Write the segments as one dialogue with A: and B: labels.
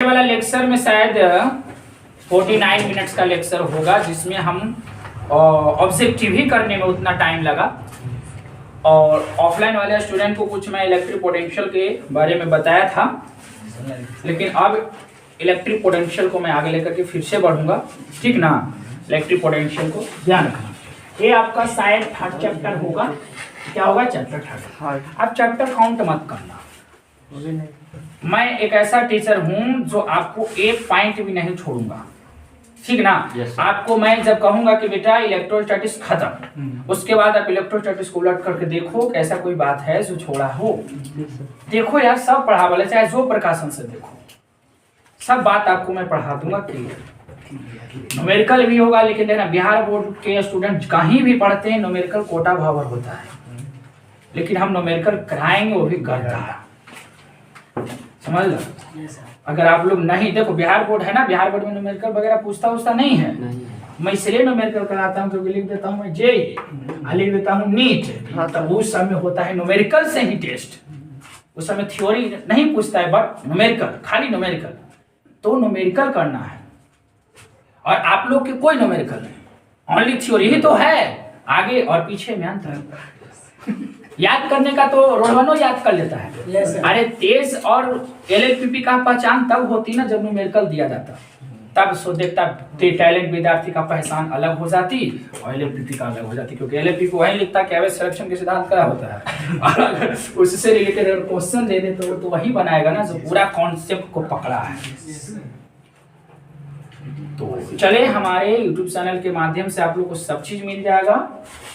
A: वाला लेक्चर में शायद 49 मिनट्स का लेक्चर होगा, जिसमें हम ऑब्जेक्टिव ही करने में उतना टाइम लगा। और ऑफलाइन वाले स्टूडेंट को कुछ मैं इलेक्ट्रिक पोटेंशियल के बारे में बताया था, लेकिन अब इलेक्ट्रिक पोटेंशियल को मैं आगे लेकर के फिर से बढ़ूंगा, ठीक ना। इलेक्ट्रिक पोटेंशियल को ध्यान रखना। ये आपका शायद थर्ड चैप्टर होगा। क्या होगा? Chapter third. अब चैप्टर काउंट मत करना। मैं एक ऐसा टीचर हूं जो आपको एक पॉइंट भी नहीं छोड़ूंगा, ठीक ना। आपको मैं जब कहूंगा कि बेटा इलेक्ट्रोस्टैटिक्स खत्म, उसके बाद आप इलेक्ट्रोस्टैटिक्स को उलट करके देखो कि ऐसा कोई बात है जो छोड़ा हो। देखो यार, सब पढ़ा वाले, चाहे जो प्रकाशन से देखो, सब बात आपको मैं पढ़ा दूंगा क्लियर। न्यूमेरिकल भी होगा, लेकिन देखना बिहार बोर्ड के स्टूडेंट कहीं भी पढ़ते हैं न्यूमेरिकल कोटा भावर होता है, लेकिन हम न्यूमेरिकल कराएंगे वो भी गद्दा, समझ लो। अगर आप लोग नहीं देखो, बिहार बोर्ड है ना, बिहार बोर्ड में न्यूमेरिकल वगैरह पूछता नहीं है। मैं इसलिए न्यूमेरिकल कराता हूँ क्योंकि लिख देता हूँ मैं जेईई, लिख देता हूँ नीट, तब उस समय होता है न्यूमेरिकल से ही टेस्ट। उस समय थ्योरी नहीं पूछता है, बट न्यूमेरिकल, खाली न्यूमेरिकल। तो न्यूमेरिकल करना है, और आप लोग के कोई न्यूमेरिकल नहीं, ओनली थ्योरी ही तो है, आगे और पीछे में अंतर। याद करने का तो रोहनो याद कर लेता है। अरे तेज और एलएलपीपी का पहचान तब होती ना जब न्यूमेरिकल दिया जाता, तब सो देखता टैलेंट विद्यार्थी का पहचान अलग हो जाती और एलएलपीपी का अलग हो जाती, क्योंकि एलएलपी वही लिखता है कि एवरेज सिलेक्शन के सिद्धांत क्या होता है, और अगर उससे रिलेटेड अगर क्वेश्चन दे दे तो वही बनाएगा ना जो पूरा कॉन्सेप्ट को पकड़ा है। तो चले, हमारे YouTube चैनल के माध्यम से आप लोग को सब चीज मिल जाएगा।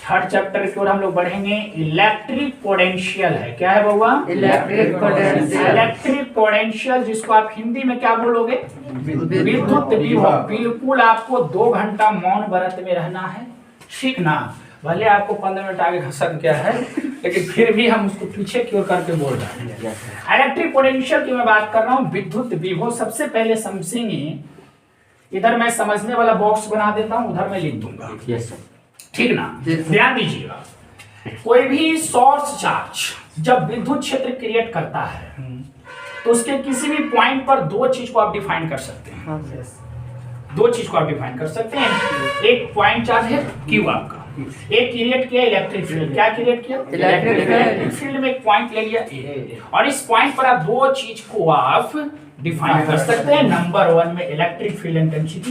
A: थर्ड चैप्टर की ओर हम लोग बढ़ेंगे। इलेक्ट्रिक पोटेंशियल है, क्या है बउआ? Electric potential. इलेक्ट्रिक पोटेंशियल, जिसको आप हिंदी में क्या बोलोगे? विद्युत विभव। बिल्कुल आपको 2 घंटा मौन व्रत में रहना है, ठीक ना। भले आपको 15 मिनट आगे घसक गया है, लेकिन फिर भी हम उसको पीछे की ओर करके बोल रहे हैं। इलेक्ट्रिक पोटेंशियल की मैं बात कर रहा हूँ, विद्युत विभव। सबसे पहले समझेंगे, इधर मैं समझने वाला बॉक्स बना देता हूं, उधर मैं लिख दूंगा, ठीक ना। ध्यान दीजिएगा, कोई भी सोर्स चार्ज जब विद्युत क्षेत्र क्रिएट करता है तो उसके किसी भी पॉइंट पर 2 चीज को आप डिफाइन कर सकते हैं। 2 चीज को आप डिफाइन कर सकते हैं। एक पॉइंट चार्ज है क्यू आपका, एक क्रिएट किया इलेक्ट्रिक फील्ड। क्या क्रिएट किया? इलेक्ट्रिक फील्ड में एक पॉइंट ले लिया ए, और इस पॉइंट पर आप 2 चीज को आप डिफाइन कर सकते हैं। नंबर 1 में electric field intensity,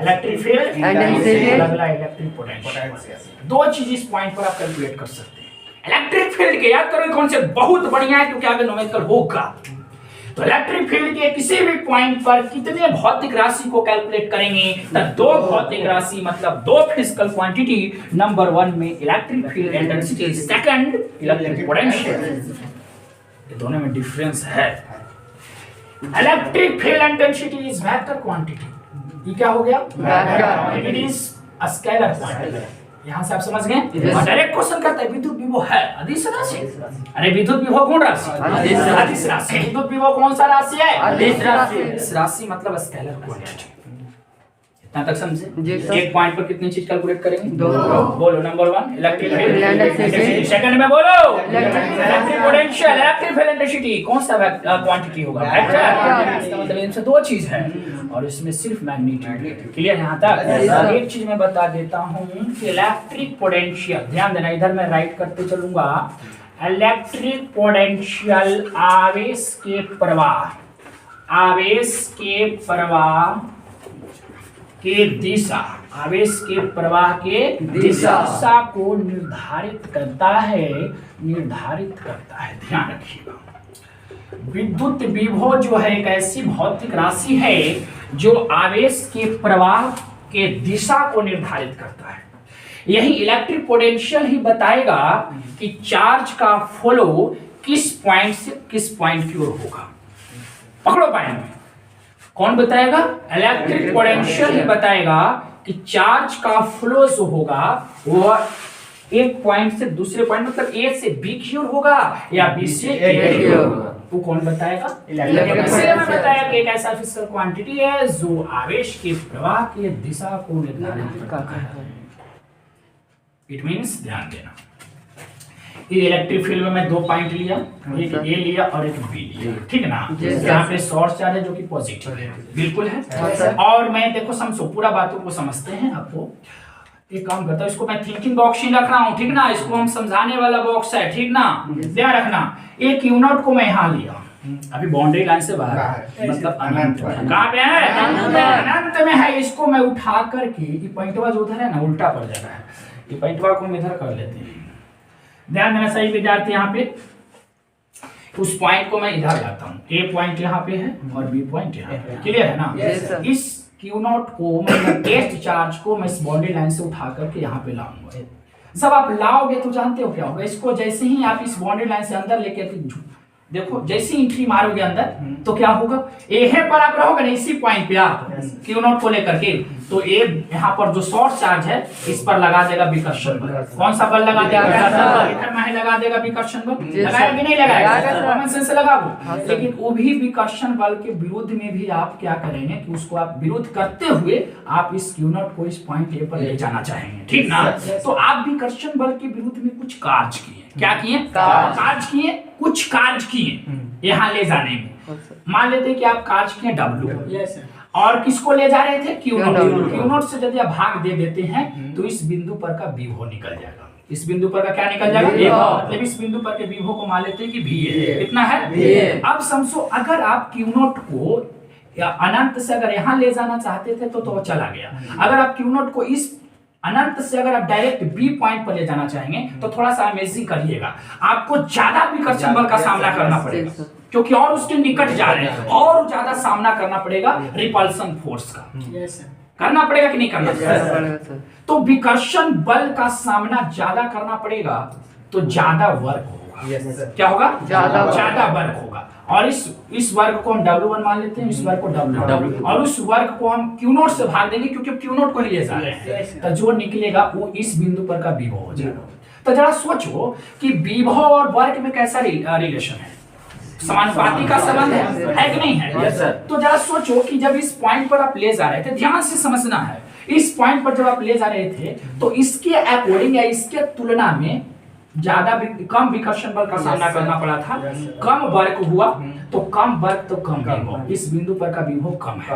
A: electric field अगला इलेक्ट्रिक पोटेंशियल। 2 चीज इस पॉइंट पर आप कैलकुलेट कर सकते हैं। इलेक्ट्रिक फील्ड के याद करो कौन से बहुत बढ़िया है, क्योंकि आगे न्यूमेरिकल होगा। तो इलेक्ट्रिक फील्ड के किसी भी पॉइंट पर कितने भौतिक राशि को कैलकुलेट करेंगे, तो 2 भौतिक राशि मतलब 2 फिजिकल क्वांटिटी। नंबर 1 में electric field intensity, second electric potential. ये दोनों में डिफरेंस है। Electric field intensity is vector quantity. ये क्या हो गया? Vector. It is a scalar quantity. यहां से आप समझ गए। और डायरेक्ट क्वेश्चन करता है विद्युत विभव है अदिश राशि। अरे विद्युत विभव कौन राशि? अदिश राशि। विद्युत विभव कौन सा राशि है? अदिश राशि। अदिश राशि मतलब स्केलर क्वांटिटी। इतना तक समझे? एक पॉइंट पर कितनी चीज कैलकुलेट करेंगे? 2। बोलो नंबर 1 इलेक्ट्रिक फील्ड, सेकंड में बोलो electric potential, electric field intensity. कौन सा क्वांटिटी होगा? वेक्टर। इसका मतलब इनसे 2 चीज है, और इसमें सिर्फ मैग्नीट्यूड। क्लियर यहां तक? एक चीज मैं बता देता हूं कि इलेक्ट्रिक पोटेंशियल, ध्यान देना, इधर मैं राइट करते चलूंगा। इलेक्ट्रिक पोटेंशियल आवेश के प्रवाह, आवेश के प्रवाह के दिशा, आवेश के प्रवाह के दिशा को निर्धारित करता है, निर्धारित करता है। ध्यान रखिएगा, विद्युत विभव जो है एक ऐसी भौतिक राशि है जो आवेश के प्रवाह के दिशा को निर्धारित करता है। यही इलेक्ट्रिक पोटेंशियल ही बताएगा कि चार्ज का फ्लो किस पॉइंट से किस पॉइंट की ओर होगा। पकड़ो पॉइंट में, कौन बताएगा? इलेक्ट्रिक पोटेंशियल ही बताएगा कि चार्ज का फ्लो जो होगा वो एक पॉइंट से दूसरे पॉइंट, मतलब ए से बी की ओर होगा या बी से ए की ओर होगा। वो कौन बताएगा? इसलिए मैं बताया कि एक ऐसा फिजिकल क्वांटिटी है जो आवेश के प्रवाह की दिशा को निर्धारित करता है। इट मींस, ध्यान देना, ये इलेक्ट्रिक फील्ड में मैं 2 पॉइंट लिया, एक ए लिया और एक बी लिया, ठीक ना। यहाँ पे सोर्स चार्ज है जो कि पॉजिटिव है, बिल्कुल है। और मैं देखो समझो पूरा बातों को समझते हैं। आपको एक काम करता हूँ, इसको मैं थिंकिंग बॉक्स ही रख रहा हूँ, ठीक ना। इसको हम समझाने वाला बॉक्स है, ठीक ना, ध्यान रखना। एक यूनिट को मैं यहाँ लिया, अभी बाउंड्री लाइन से बाहर मतलब अनंत कहाँ पे है, अनंत में है। इसको मैं उठा करके ये पॉइंटवा जो उधर है ना उल्टा पड़ जा रहा है, ये पॉइंटवा को हम इधर कर लेते हैं। ध्यान देना सही विद्यार्थी, यहाँ पे उस पॉइंट को मैं इधर लाता हूँ, ए पॉइंट यहाँ पे है और बी पॉइंट यहाँ पे, क्लियर है ना। इस क्यू नॉट को मतलब टेस्ट चार्ज को मैं इस बाउंड्री लाइन से उठा करके यहाँ पे लाऊंगा। जब आप लाओगे तो जानते हो क्या होगा, इसको जैसे ही आप इस बाउंड्री लाइन से अंदर लेके देखो, जैसे एंट्री मारोगे अंदर तो क्या होगा, ए है पर आप रहोगे ना इसी पॉइंट पे आप क्यू नॉट को लेकर के, तो ए यहाँ पर जो शॉर्ट चार्ज है इस पर लगा देगा विकर्षण बल। कौन सा बल लगा देगा, इधर में लगा देगा विकर्षण बल। लगाएगा कि नहीं लगाएगा, कॉमन सेंस से लगाओ। लेकिन वो भी विकर्षण बल के विरुद्ध में भी आप क्या करेंगे कि उसको आप विरुद्ध करते हुए आप इस क्यू नॉट को इस पॉइंट ए पर ले जाना चाहेंगे, ठीक ना। तो आप विकर्षण बल के विरुद्ध में कुछ कार्य किए, क्या किए, कार्य किए, कुछ कार्य किए यहाँ ले जाने में। मान लेते हैं कि आप कार्य किए W, और किसको ले जा रहे थे, क्यू नॉट। क्यू नॉट से यदि आप भाग दे देते हैं तो इस बिंदु पर का विभव निकल जाएगा। इस बिंदु पर का क्या निकल जाएगा, मतलब इस बिंदु पर के विभव को मान लेते हैं कि V है, कितना है। अब समझो अगर आप क्यू नॉट को अनंत से अगर यहाँ ले जाना चाहते थे तो चला गया। अगर आप क्यू नॉट को इस अनंत से अगर आप डायरेक्ट बी पॉइंट पर ले जाना चाहेंगे तो थोड़ा सा अमेजिंग करिएगा, आपको ज्यादा विकर्षण बल का सामना करना पड़ेगा, क्योंकि और उसके निकट जा रहे हैं और ज्यादा सामना करना पड़ेगा रिपल्सन फोर्स का। करना पड़ेगा कि नहीं करना पड़ेगा। तो विकर्षण बल का सामना ज्यादा करना पड़ेगा तो ज्यादा वर्क होगा। क्या होगा, ज्यादा वर्क होगा। और इस वर्ग को हम W1 मान लेते हैं, इस वर्ग को W, और उस वर्ग को हम क्यू नॉट से भाग देंगे क्योंकि क्यू नॉट को ही ले जा रहे हैं। तो जो निकलेगा वो इस बिंदु पर का विभव हो जाएगा। तो जरा सोचो कि विभव और वर्ग में कैसा रिलेशन है, समानुपाती का संबंध है कि नहीं है। तो जरा सोचो कि जब इस पॉइंट पर आप ले जा रहे थे, ध्यान से समझना है, इस पॉइंट पर जब आप ले जा रहे थे तो इसके अकॉर्डिंग या इसके तुलना में ज्यादा कम विकर्षण बल का सामना करना पड़ा था, कम वर्क हुआ। तो कम वर्क तो कम विभव, इस बिंदु पर का विभव कम है।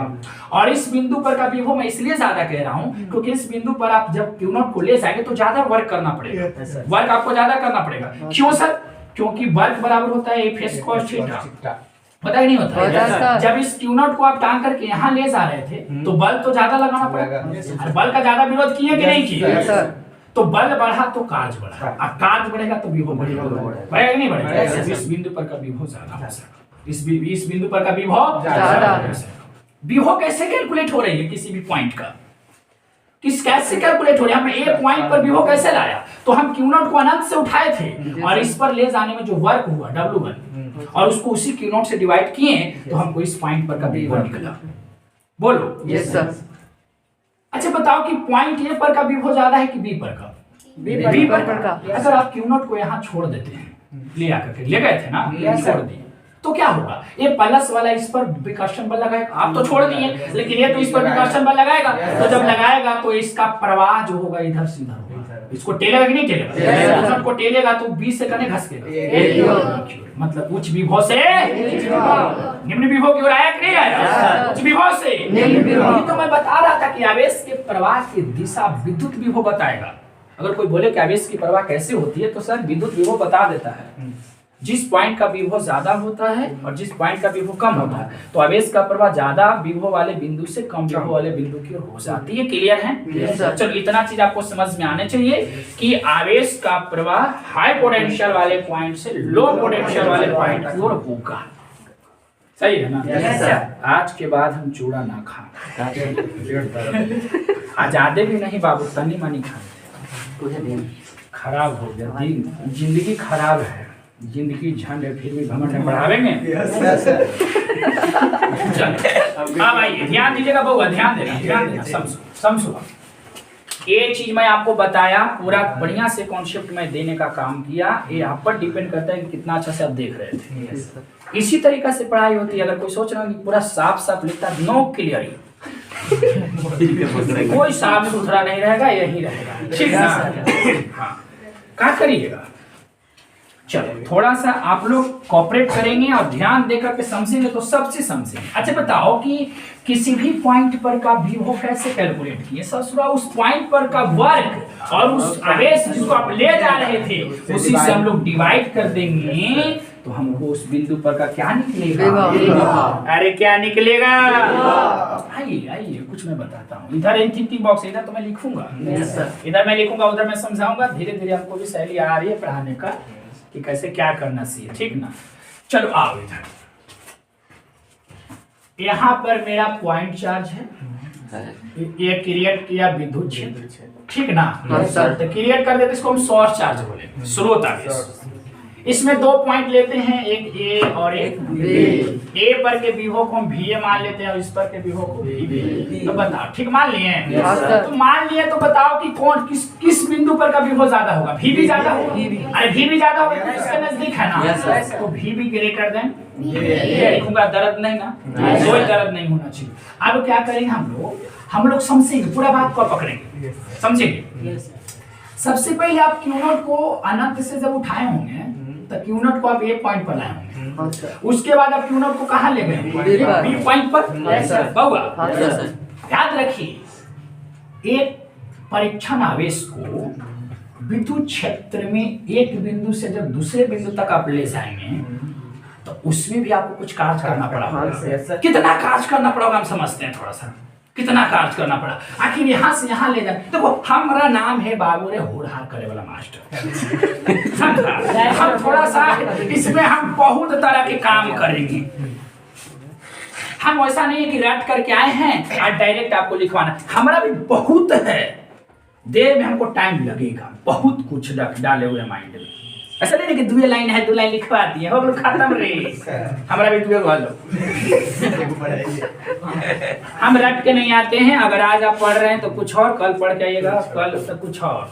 A: और इस बिंदु पर का विभव मैं इसलिए ज्यादा कह रहा हूं क्योंकि इस बिंदु पर आप जब क्यू नॉट को ले जाएंगे तो ज्यादा वर्क करना पड़ेगा, वर्क आपको ज्यादा करना पड़ेगा। क्यों सर, क्योंकि वर्क बराबर होता है F S cos थीटा, पता ही नहीं होता है। जब इस क्यू नॉट को आप टांग करके यहाँ ले जा रहे थे तो बल तो ज्यादा लगाना पड़ेगा, बल का ज्यादा विरोध किए कि नहीं किए। तो बल बढ़ा तो कार्य बढ़ा, अब कार्य बढ़ेगा तो विभव बढ़ेगा, बढ़ेगा कि नहीं बढ़ेगा। इस बिंदु पर का विभव ज्यादा हो सकता, इस बिंदु पर का विभव ज्यादा। विभव कैसे कैलकुलेट हो रही है किसी भी पॉइंट का, कैसे कैलकुलेट हो रही है। हमने ए पॉइंट पर विभव कैसे लाया, तो हम क्यू नॉट को अनंत से उठाए थे और इस पर ले जाने में जो वर्क हुआ W1 और उसको उसी क्यू नॉट से डिवाइड किए तो हमको इस पॉइंट पर का विभव निकला। बोलो यस सर। अच्छा बताओ कि पॉइंट ए पर का विभव ज्यादा है कि बी पर का, बी पर का। अगर आप क्यू नॉट को यहाँ छोड़ देते हैं, ले आकर के ले गए थे ना, छोड़ दिए तो क्या होगा, ये प्लस वाला इस पर विकर्षण बल लगाएगा। आप तो छोड़ दिए लेकिन ये तो इस पर विकर्षण बल लगाएगा। तो जब लगाएगा तो इसका प्रवाह जो होगा इधर से इधर होगा, इसको टेलेगा कि नहीं टेलेगा, को टेलेगा तो बी से कने घसकेगा, मतलब उच्च विभव से निम्न विभव की ओर आया कि नहीं आया, उच्च विभव से निम्न विभव। तो मैं बता रहा था कि आवेश के प्रवाह की दिशा विद्युत विभव बताएगा। अगर कोई बोले कि आवेश की प्रवाह कैसे होती है तो सर विद्युत विभव बता देता है। जिस पॉइंट का विभव ज्यादा होता है और जिस पॉइंट का विभव कम होता है तो आवेश का प्रवाह ज्यादा विभव वाले बिंदु से कम विभव वाले बिंदु की ओर हो जाती है। क्लियर है। चलो इतना चीज आपको समझ में आने चाहिए कि आवेश का प्रवाह हाई पोटेंशियल वाले पॉइंट से लो पोटेंशियल वाले पॉइंट की ओर होगा। सही है ना। आज के बाद हम चूड़ा ना खाएं, आजादे भी नहीं बाबू, तनी मनी खाए। खराब हो गया, जिंदगी खराब है, जिंदगी झंड है, फिर भी घमंड बढ़ावेंगे। अब आइए ध्यान दीजिएगा बउआ, ध्यान देना समझो। ये चीज मैं आपको बताया, पूरा बढ़िया से कॉन्सेप्ट में देने का काम किया। ये आप पर डिपेंड करता है कि कितना अच्छा से आप देख रहे थे। इसी तरीका से पढ़ाई होती है। अगर कोई सोच रहा है कि पूरा साफ साफ लिखता है, नो क्लियर, कोई साफ सुथरा नहीं रहेगा, यही रहेगा, ठीक है। हाँ क्या करिएगा, चलो थोड़ा सा आप लोग कॉपरेट करेंगे और ध्यान देकर के समझेंगे तो सबसे समझेंगे। अच्छा बताओ कि किसी भी पॉइंट पर का विभव कैसे कैलकुलेट किए ससुरा, उस पॉइंट पर का वर्क और उस आवेश जिसको आप ले जा रहे थे उसी से हम लोग डिवाइड कर देंगे तो हमको उस बिंदु पर का क्या निकलेगा? अरे क्या निकलेगा? आइए आइए कुछ मैं बताता हूँ। इधर थिंकिंग बॉक्स इधर तो मैं लिखूंगा, इधर मैं लिखूंगा उधर मैं समझाऊंगा। धीरे धीरे हमको भी शैली आ रही है पढ़ाने का कि कैसे क्या करना चाहिए, ठीक ना। चलो आओ इधर, यहाँ पर मेरा पॉइंट चार्ज है, ये क्रिएट किया विद्युत क्षेत्र, ठीक ना। तो क्रिएट कर देते इसको हम सोर्स चार्ज बोलेंगे, स्रोत आवेश। इसमें दो पॉइंट लेते हैं, एक ए और एक बी। ए पर के विभव को हम VA मान लेते हैं और इस पर के विभव को VB। तो बताओ ठीक मान लिए? तो मान लिए तो बताओ कि कौन किस बिंदु पर का विभव ज्यादा होगा? VB ज्यादा होगा। अरे VB ज्यादा होगा तो इसके नजदीक है ना, तो VB ग्रेटर देन लिखूंगा। दर्द नहीं ना, कोई दर्द नहीं होना चाहिए। अब क्या करेंगे हम लोग समझेंगे, पूरा बात को पकड़ेंगे, समझेंगे। सबसे पहले आप Q0 को अनंत से जब उठाए होंगे तो Q0 को आप एक पॉइंट पर लाए होंगे, उसके बाद आप Q0 को कहाँ ले गए? बी पॉइंट पर। बहुआ याद रखिए, एक परीक्षण आवेश को विद्युत क्षेत्र में एक बिंदु से जब दूसरे बिंदु तक आप ले जाएंगे तो उसमें भी आपको कुछ कार्य करना पड़ा। कितना कार्य करना पड़ेगा हम समझते हैं थोड़ा सा, कितना कार्य करना पड़ा। आखिर यहाँ से यहाँ ले जाए देखो, हमारा नाम है बाबू रे होरहार करे वाला मास्टर। हम थोड़ा सा इसमें हम बहुत तरह के काम करेंगे। हम ऐसा नहीं है कि रट करके आए हैं और डायरेक्ट आपको लिखवाना, हमारा भी बहुत है, देर में हमको टाइम लगेगा, बहुत कुछ डाले हुए माइंड में। ऐसा नहीं कि 2 लाइन है 2 लाइन लिखवा दिए हो खत्म रे, हमारा भी 2 लो। हम रट के नहीं आते हैं, अगर आज आप पढ़ रहे हैं तो कुछ और, कल पढ़ के आइएगा, कल तो कुछ और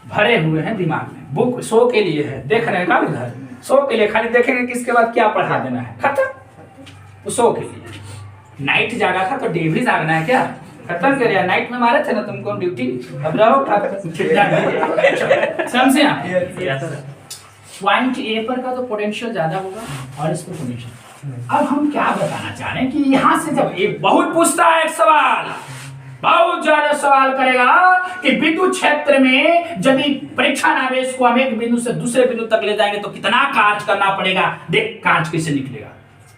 A: भरे हुए हैं दिमाग में। बुक शो के लिए है, देख रहे हैं का उधर शो के लिए, खाली देखेंगे कि इसके बाद क्या पढ़ा देना है, खत्म। शो के लिए नाइट जागा था तो डे भी जागना है क्या? खत्म करिए, नाइट में मारे थे ना तुमको ड्यूटी, अब रहो समझे आप? पॉइंट ए पर का तो पोटेंशियल ज्यादा होगा और इस पर पोटेंशियल। अब हम क्या बताना चाह रहे हैं कि यहाँ से जब एक बहुत पूछता है एक सवाल, बहुत ज्यादा सवाल करेगा कि विद्युत क्षेत्र में यदि परीक्षण आवेश को हम एक बिंदु से दूसरे बिंदु तक ले जाएंगे तो कितना कार्य करना पड़ेगा। देख कार्य कैसे निकलेगा,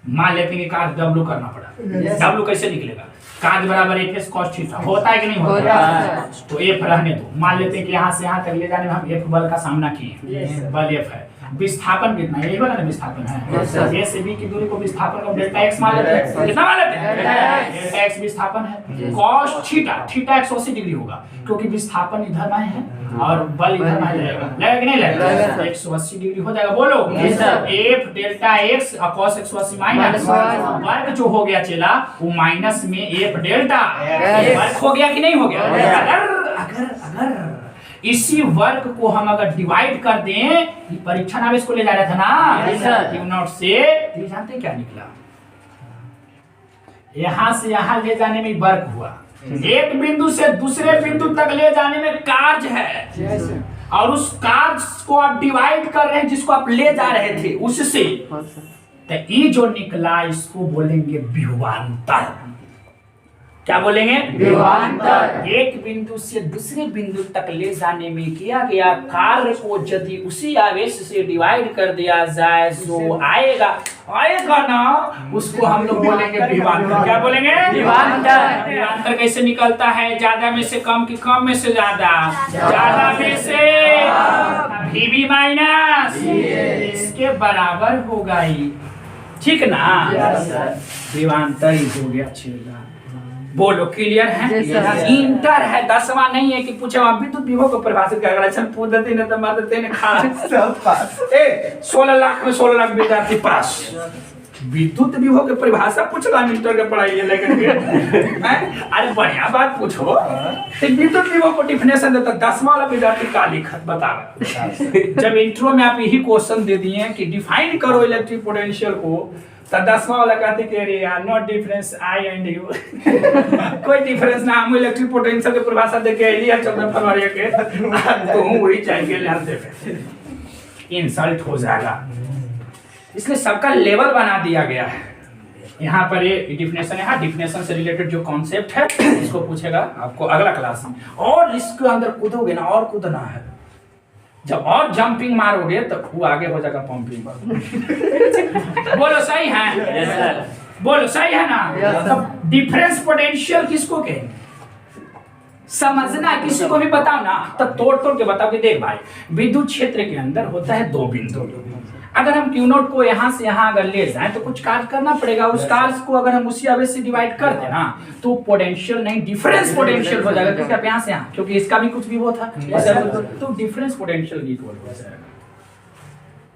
A: मान लेते हैं कि कार्य W करना पड़ा। W कैसे निकलेगा? कार्य बराबर F cos थीटा होता है कि नहीं होता है? तो F रहने दो, मान लेते हैं कि यहाँ से यहाँ तक ले जाने में हम F बल का सामना किए, बल F है। विस्थापन कितना है? यही वाला ना विस्थापन है। A से B की दूरी को विस्थापन का डेल्टा x मान लेते हैं, कितना मान लेते हैं? डेल्टा x विस्थापन है। cos थीटा, थीटा 180 डिग्री होगा क्योंकि विस्थापन इधर में है और बल इधर में लगेगा, लगेगा कि नहीं लगेगा? 180 डिग्री हो जाएगा, बोलो। F डेल्टा x और cos 180 माइनस वर्ग जो हो गया चला वो माइनस में F डेल्टा वर्ग हो गया कि नहीं हो गया? अगर इसी वर्ग को हम अगर डिवाइड कर दें, परीक्षण आवेश को ले जा रहा था ना Q0 से, तो जानते क्या निकला? यहां से यहां ले जाने में वर्ग हुआ, एक बिंदु से दूसरे बिंदु तक ले जाने में कार्य है, और उस कार्य को आप डिवाइड कर रहे हैं जिसको आप ले जा रहे थे उससे, तो ये जो निकला इसको बोलेंगे विभवांतर। क्या बोलेंगे? विभवांतर। एक बिंदु से दूसरे बिंदु तक ले जाने में किया गया कार्य को यदि उसी आवेश से डिवाइड कर दिया जाए तो आएगा ना, उसको हम लोग बोलेंगे विभवांतर। क्या बोलेंगे? विभवांतर। विभवांतर कैसे निकलता है? ज्यादा में से कम की कम में से ज्यादा, ज्यादा में से VB माइनस इसके बराबर होगा ही, ठीक ना? विभवांतर ही हो गया चेला। बोलो क्लियर है? इंटर है, 10वां नहीं है कि पूछे आप विद्युत विभव को परिभाषित कर अच्छा पूछ देते न तो मार देते न खा सब पास। 16 लाख में 16 लाख विद्यार्थी पास। विद्युत विभव के परिभाषा पूछला इंटर के पढ़ाई लेकर के अरे बढ़िया बात पूछो। तो विद्युत विभव को डिफिनेशन देता 10वां वाला विद्यार्थी का लिखत बतावे। जब इंट्रो में आप यही क्वेश्चन दे दिए कि डिफाइन करो इलेक्ट्रिक पोटेंशियल को, तो 10वां वाला कहते कि अरे यार no difference I and you कोई डिफरेंस ना, हम इलेक्ट्रिक पोटेंशियल की परिभाषा देके लिया 14 फरवरी के तो हम वही चाहिए जानते हैं। इंसल्ट हो जाएगा, इसलिए सबका लेवल बना दिया गया है। यहाँ पर ये डिफिनेशन है, हाँ डिफिनेशन से रिलेटेड जो कॉन्सेप्ट है इसको पूछेगा आपको अगला क्लास में। और इसके अंदर कूदोगे ना, और कूदना है, जब और जंपिंग मारोगे तो वो आगे हो जाएगा पंपिंग। बोलो सही है? बोलो सही है ना? तो डिफरेंस पोटेंशियल किसको कहेंगे? समझना, किसी को भी बताओ ना तब तोड़ तोड़ के बताओ कि देख भाई विद्युत क्षेत्र के अंदर होता है 2 बिंदु, अगर हम क्यू नोट को यहाँ से यहाँ अगर ले जाएं तो कुछ कार्य करना पड़ेगा, उस कार्य को अगर हम उसी आवेश से डिवाइड कर दें ना तो पोटेंशियल नहीं डिफरेंस पोटेंशियल हो जाएगा, क्योंकि आप यहाँ से यहाँ, क्योंकि इसका भी कुछ विभव था तो डिफरेंस पोटेंशियल इक्वल हो जाएगा।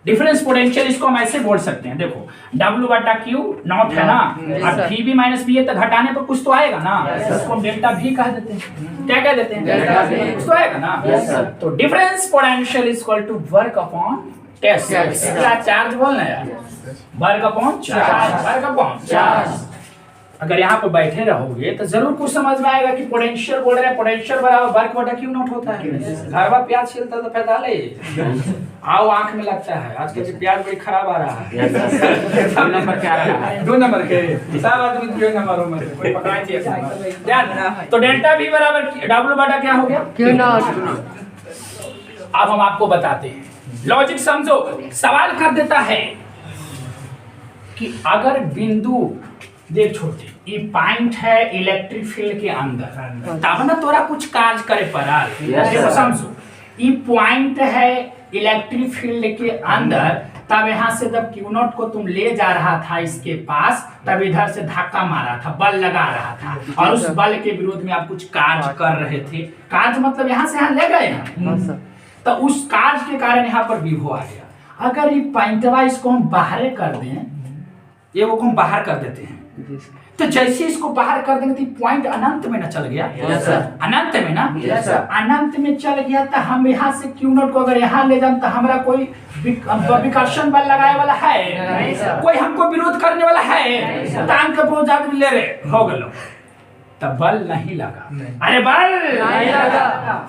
A: डिफरेंस पोटेंशियल इसको हम ऐसे बोल सकते हैं, देखो W बटा Q नॉट है ना, अब VB माइनस B है तो घटाने पर कुछ तो आएगा ना, इसको हम डेल्टा V कह देते हैं। क्या कह देते हैं? कुछ तो आएगा ना। तो difference potential is equal to work upon test, इसका चार्ज बोलना है, work upon charge, work upon charge. अगर यहाँ पे बैठे रहोगे तो जरूर कुछ समझ में आएगा कि पोटेंशियल बोल रहे हैं, पोटेंशियल बराबर वर्क बटा क्यू नॉट होता है। घरवा प्याज छिलता तो फायदा ले आओ, आंख में लगता है आजकल के प्याज बड़ी खराब आ रहा है। 2 नंबर क्या आ रहा है? 2 नंबर के सब आदमी 2 नंबरों में कोई पकड़ाई थी ध्यान। तो डेल्टा V बराबर W बटा क्या हो गया? Q not. अब हम आपको बताते हैं, लॉजिक समझो। सवाल कर देता है कि अगर बिंदु देख छोटे ये पॉइंट है इलेक्ट्रिक फील्ड के अंदर, तब ना तोरा कुछ कार्य करे पड़ाल। देखो समझो, ये पॉइंट है इलेक्ट्रिक फील्ड के अंदर, तब यहाँ से जब क्यू नॉट को तुम ले जा रहा था इसके पास, तब इधर से धक्का मारा था, बल लगा रहा था और उस बल के विरोध में आप कुछ कार्य कर रहे थे। कार्य मतलब यहाँ से यहाँ ले गए हैं, तो उस कार्य के कारण यहाँ पर विभव आ गया। अगर ये पॉइंटवा इसको हम बाहर कर दें, ये वो हम बाहर कर देते हैं, तो जैसे इसको बाहर कर देंगे तो पॉइंट अनंत में ना चल गया, अनंत में ना, अनंत में चल गया तो हम यहाँ से क्यू नॉट को अगर यहाँ ले जाए तो हमारा कोई विकर्षण बल लगाने वाला है, कोई हमको विरोध करने वाला है, टांग के बहुत ज्यादा ले रहे हो गए, तब बल नहीं लगा। अरे बल नहीं लगा,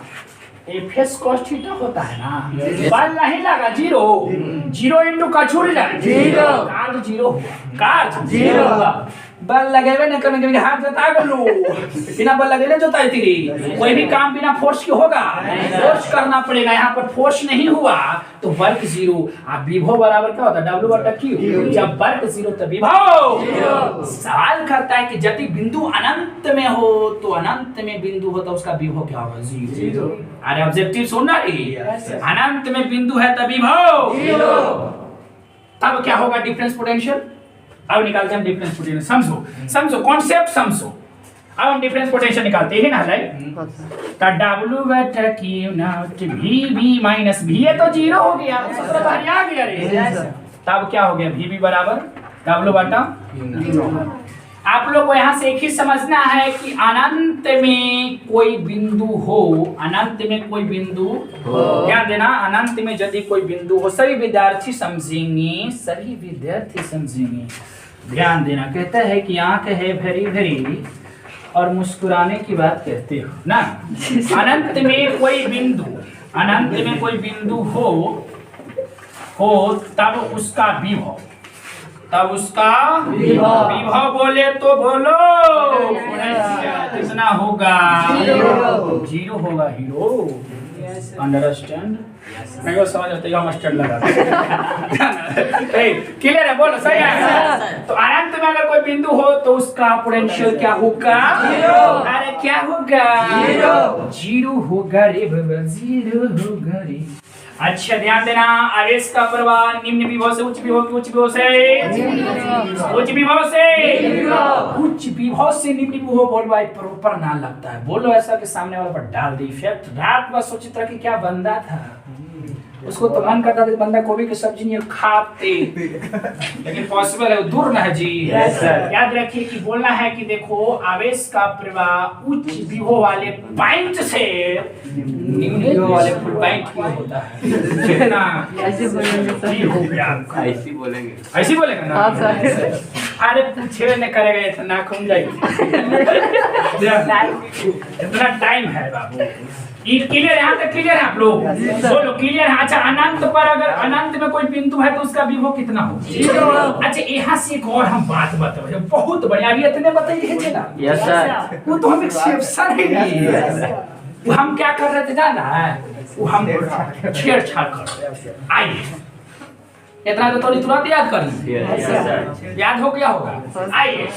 A: एफएस कॉस थीटा होता है ना, बल नहीं लगा, जीरो, जीरो इंटू का छूट जाए, जीरो, कार्य जीरो हुआ, कार्य जीरो हुआ। बल लगेबे न करने के हाथ जोता गलो, बिना बल लगेले जोताई तेरी, कोई भी काम बिना फोर्स के होगा, फोर्स करना पड़ेगा। यहाँ पर फोर्स नहीं हुआ तो वर्क जीरो। आप विभव बराबर क्या होता है? W बटा Q। जब वर्क जीरो तो विभव। सवाल करता है कि यदि बिंदु अनंत में हो तो अनंत में बिंदु हो तो उसका विभव क्या होगा? जीरो। अरे ऑब्जेक्टिव सुनना रही, अनंत में बिंदु है तब विभव, तब क्या होगा? Difference potential. अब निकालते हैं डिफरेंस पोटेंशियल। समझो, समझो कॉन्सेप्ट समझो। अब हम डिफरेंस पोटेंशियल निकालते हैं ना, राइट? तो W बटा Q not VB minus V है तो जीरो हो गया, सूत्र बाहर आ गया रे। तब क्या हो गया? VB बराबर W बटा Q। आप लोग को यहाँ से एक ही समझना है कि अनंत में कोई बिंदु हो, अनंत में कोई बिंदु हो, ध्यान देना, अनंत में यदि कोई बिंदु हो, सभी विद्यार्थी समझेंगे, सभी विद्यार्थी समझेंगे, ध्यान देना। कहता है कि आंख है भरी भरी और मुस्कुराने की बात कहते हो ना। अनंत में कोई बिंदु, अनंत में कोई बिंदु हो तब उसका विभव, तब उसका विभव बोले तो बोलो कितना होगा? जीरो होगा। Hero understand? मैं को समझ आता है, हम स्टैंड लगा क्लियर है? बोलो सही है। तो अनंत में अगर कोई बिंदु हो तो उसका पोटेंशियल क्या होगा? अरे क्या होगा? जीरो होगा रे बाबा, जीरो होगा रे। अच्छा ध्यान देना, आवेश का प्रवाह निम्न विभव से उच्च विभव, उच्च विभव से उच्च विभव से उच्च विभव से निम्न विभव बोलवाई पर ऊपर ना लगता है। बोलो ऐसा कि सामने वाले पर डाल दे इफेक्ट। रात बस सोचित रहा कि क्या बंदा था, उसको तो मन करता था बंदा गोभी की सब्जी नहीं खाते, लेकिन पॉसिबल है, दूर ना है जी। याद रखिए कि बोलना है कि देखो आवेश का प्रवाह उच्च विभव वाले पॉइंट से निम्न विभव वाले पॉइंट में होता है ना। ऐसे बोलेंगे, ऐसे बोलेंगे ना। अरे पूछे न करेगा तो ना घूम जाएगी। इतना टाइम है बाबू, क्लियर यहाँ तक क्लियर है आप लोग? बोलो क्लियर है। अच्छा अनंत पर अगर अनंत में कोई बिंदु है तो उसका विभव कितना हो? अच्छा यहाँ से एक और हम बात बताओ, बहुत बढ़िया। अभी इतने बताइए चला। Yes sir. वो तो हम एक्सेप्शन है। वो हम क्या कर रहे थे जाना है? वो हम छेड़छाड़ कर रहे थे। आइए इतना तो थोड़ी तुरंत याद कर लीजिए। याद हो गया होगा। आइए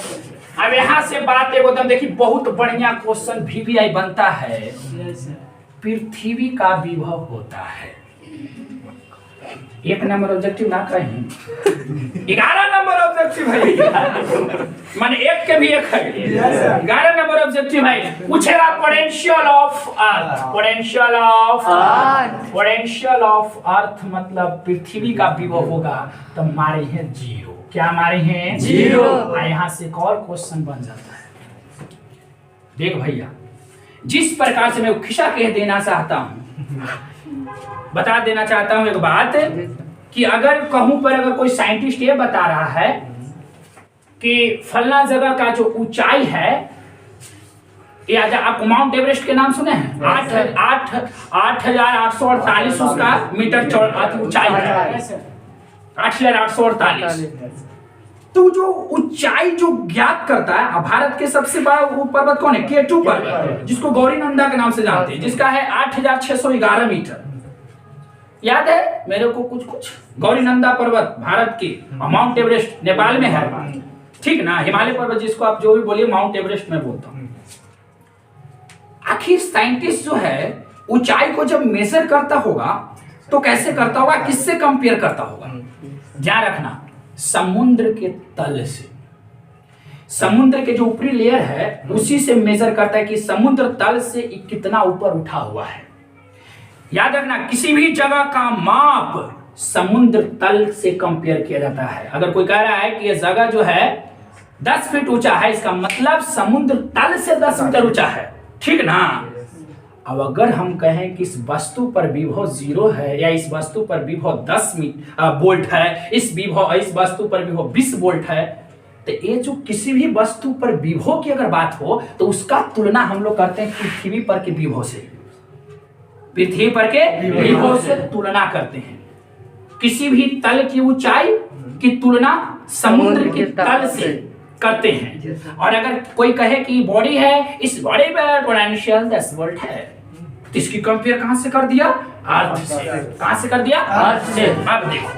A: अब यहाँ से बात एकदम देखिए, बहुत बढ़िया क्वेश्चन VVI बनता है। पृथ्वी का विभव होता है, एक नंबर ऑब्जेक्टिव ना कहीं 11 नंबर ऑब्जेक्टिव है, माने एक के भी एक है। 11 नंबर ऑब्जेक्टिव है। पूछेगा potential of earth, potential of earth, potential of earth मतलब पृथ्वी का विभव होगा तो मारे हैं 0। क्या मारे हैं? 0। यहाँ से एक और क्वेश्चन बन जाता है। देख भैया, जिस प्रकार से मैं खिस्सा कह देना चाहता हूं, बता देना चाहता हूं एक बात कि अगर कहूं पर अगर कोई साइंटिस्ट ये बता रहा है कि फलना जगह का जो ऊंचाई है, या आप माउंट एवरेस्ट के नाम सुने हैं? 8,848 उसका मीटर ऊंचाई है, 8,848। तो जो ऊंचाई जो ज्ञात करता है, भारत के सबसे बड़ा पर्वत कौन है? K2 पर्वत, जिसको गौरीनंदा के नाम से जानते हैं, जिसका है 8,611 मीटर। याद है मेरे को कुछ? गौरीनंदा पर्वत भारत की, माउंट एवरेस्ट नेपाल में है, ठीक ना? हिमालय पर्वत जिसको आप जो भी बोलिए, माउंट एवरेस्ट में बोलता हूं। आखिर साइंटिस्ट जो है ऊंचाई को जब मेजर करता होगा तो कैसे करता होगा, किससे कंपेयर करता होगा? ध्यान रखना, समुद्र के तल से, समुद्र के जो ऊपरी लेयर है उसी से मेजर करता है कि समुद्र तल से कितना ऊपर उठा हुआ है। याद रखना, किसी भी जगह का माप समुद्र तल से कंपेयर किया जाता है। अगर कोई कह रहा है कि यह जगह जो है 10 फीट ऊंचा है, इसका मतलब समुद्र तल से 10 मीटर ऊंचा है, ठीक ना? अब अगर हम कहें कि इस वस्तु पर विभव 0 है, या इस वस्तु पर विभव 10 वोल्ट है, इस वस्तु पर विभव 20 वोल्ट है, तो ये जो किसी भी वस्तु पर विभव की अगर बात हो तो उसका तुलना हम लोग करते हैं पृथ्वी पर के विभव से। पृथ्वी पर के विभव से तुलना करते हैं। किसी भी तल की ऊंचाई की तुलना समुद्र के तल से करते हैं। और अगर कोई कहे कि बॉडी है, इस बॉडी पर पोटेंशियल 10 वोल्ट है, तो इसकी कंपेयर कहां से कर दिया? अर्थ से। कहां से कर दिया? अर्थ से। अब देखो,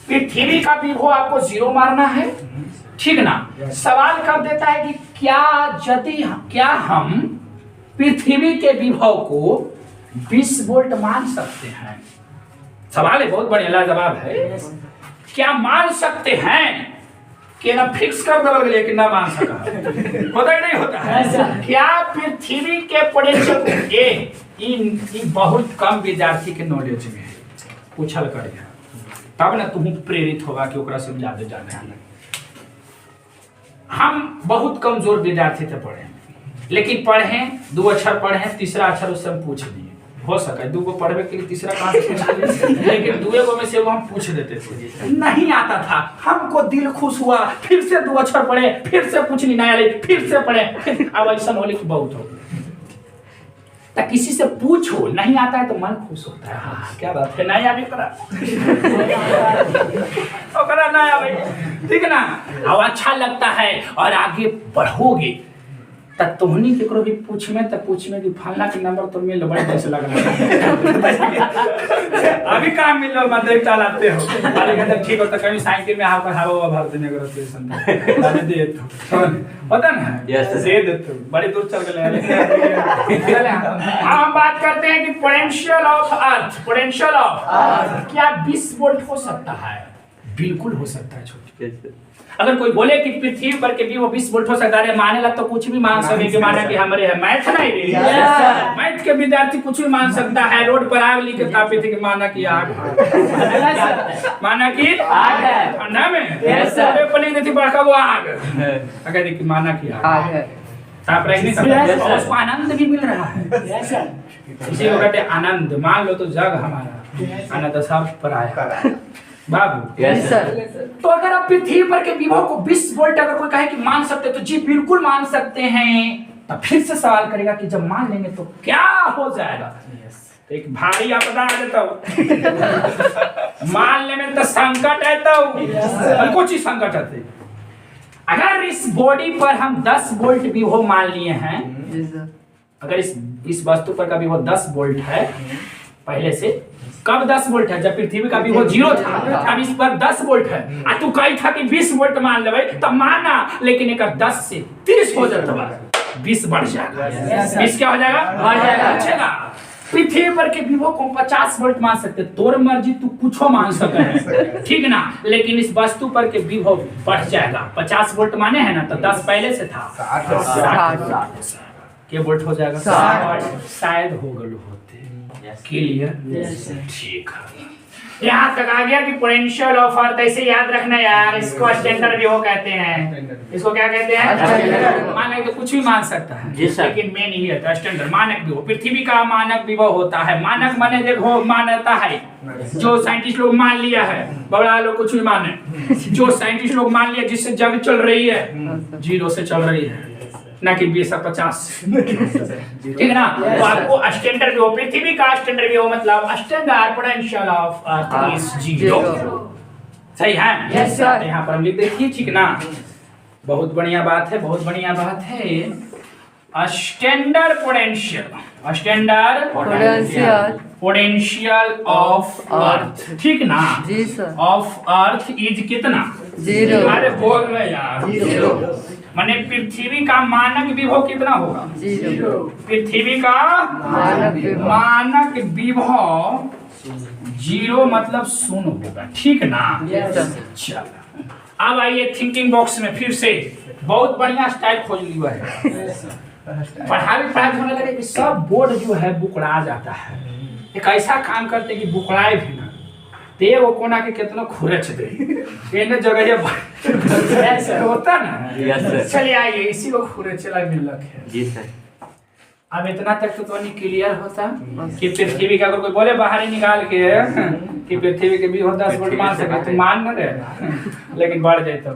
A: पृथ्वी का विभव आपको 0 मारना है, ठीक ना? सवाल कर देता है कि क्या हम पृथ्वी के विभव को 20 वोल्ट मान सकते हैं? सवाल है, बहुत बढ़िया जवाब है। क्या मान सकते हैं? कि ना फिक्स कर दो लेकिन ना मान सका, होता ही नहीं होता है। क्या पृथ्वी के पोटेंशियल ये बहुत कम विद्यार्थी के नॉलेज में है, पूछल करिए तब ना तुम प्रेरित होगा कि ओकरा से ज्यादा जाने। हम बहुत कमजोर विद्यार्थी थे, पढ़े लेकिन पढ़े 2 अक्षर पढ़े, तीसरा अक्षर उससे हम पूछ लिए। हो सका 2 को पढ़ने के लिए तीसरा कहां से लेकिन 2 को में से वो हम पूछ देते थे, नहीं आता था। हमको दिल खुश हुआ, फिर से 2 अक्षर पढ़े, फिर से पूछ ली नया ले, फिर से पढ़े। अब ऐसा होली की बहुत हो तो किसी से पूछो, नहीं आता है तो मन खुश होता है। हाँ क्या बात है, नया भी करा नया भाई, ठीक ना? अब अच्छा लगता है और आगे पढ़ोगे तब तुमनी केकरो भी पूछ में कि फलना के नंबर तो मिल बड़े पैसे लग रहा अभी काम मिल रहा मतलब चलाते हो। अरे कहते ठीक होता, कभी साइकिल में हाथ हवा भर देने का रोटेशन दे तो पता ना? यस दे दे तो बड़ी दूर चल गए। हम बात करते हैं कि potential of earth, potential of क्या 20 वोल्ट हो सकता है? बिल्कुल हो सकता है छोटे। अगर कोई बोले कि पृथ्वी पर के भी वो 20 वोल्ट हो सकता है, माने लग तो कुछ भी मान सके कि माना कि हमारे है मैथ नहीं रे, मैथ के विद्यार्थी कुछ भी मान सकता है। रोड पर आग लिख के तापी थी कि माना कि आग, माना कि आग है ठंडा में, अरे पली नहीं थी बड़का वो आग, अगर देखिए माना कि आग है, ताप रह नहीं सकता, उसको आनंद भी मिल रहा है। इसी को कहते हैं आनंद। मान लो तो जग हमारा आनंद सब पर आया बाबू। Yes sir. तो अगर आप पृथ्वी पर के विभव को 20 वोल्ट अगर कोई कहे कि मान सकते तो जी बिल्कुल मान सकते हैं। तब फिर से सवाल करेगा कि जब मान लेंगे तो क्या हो जाएगा। तो एक भारी आपदा आ जाता हूँ मान ले में तो संकट है तो कुछ ही संकट आते। अगर इस बॉडी पर हम 10 वोल्ट विभव मान लिए हैं, अगर इस वस्तु पर का विभव 10 वोल्ट है पहले से, कब 10 वोल्ट है? जब पृथ्वी का विभव 0 था। अब इस पर 10 वोल्ट है आ तू कही था कि 20 वोल्ट मान ले तब माना, लेकिन एक 10 से 30 हो जाता 20 बढ़ जाएगा। 20 क्या हो जाएगा? बढ़ जाएगा। पृथ्वी पर के विभव को 50 वोल्ट मान सकते, तोर मर्जी तू कुछ मान सकते है, ठीक ना। लेकिन इस वस्तु पर के विभव बढ़ जाएगा। 50 वोल्ट माने हैं ना, तो 10 पहले से था, 60 के वोल्ट हो जाएगा। शायद हो गए होते क्लियर, ठीक है। यहाँ तक आ गया कि पोटेंशियल ऑफ अर्थ। ऐसे याद रखना यार, इसको स्टैंडर्ड विभव कहते हैं। इसको क्या कहते हैं? मानक तो कुछ भी मान सकता है, लेकिन मेन ही है स्टैंडर्ड मानक विभव। पृथ्वी का मानक विभव होता है। मानक माने देखो मान्यता है, जो साइंटिस्ट लोग मान लिया है, बड़ा लोग कुछ भी माने, जो साइंटिस्ट लोग मान लिया जिससे जंग चल रही है 0 से चल रही है, ना कि 20 और 50, ठीक है ना। तो आपको स्टैंडर्ड विभव, पृथ्वी का स्टैंडर्ड विभव मतलब standard potential of earth is 0। सही है? Yes sir. यहाँ पर हम लिख देखिए, ठीक ना। बहुत बढ़िया बात है, बहुत बढ़िया बात है। Standard potential, standard potential of earth, ठीक ना। जी सर। ऑफ अर्थ इज कितना? 0। अरे बोल रहे यार 0। माने पृथ्वी का मानक विभव कितना होगा? 0। पृथ्वी का मानक विभव 0 मतलब 0 होगा, ठीक ना। चलो अब आइए थिंकिंग बॉक्स में फिर से बहुत बढ़िया स्टाइल खोज लिया है। पढ़ाई होने लगे कि सब बोर्ड जो है बुकड़ा जाता है। एक ऐसा काम करते कि बुकड़ाए भी ना, ते वो कोना के कितना खुरच दे इन्हें जगह ऐसा होता ना। चलिए आइए इसी को खुरचला मिलक है। जी सर। अब इतना तक तो नहीं क्लियर होता कि पृथ्वी का अगर कोई बोले बाहर ही निकाल के कि पृथ्वी के भी हो 10 वोल्ट मान सके तो मान न रहे, लेकिन बढ़ जाए तो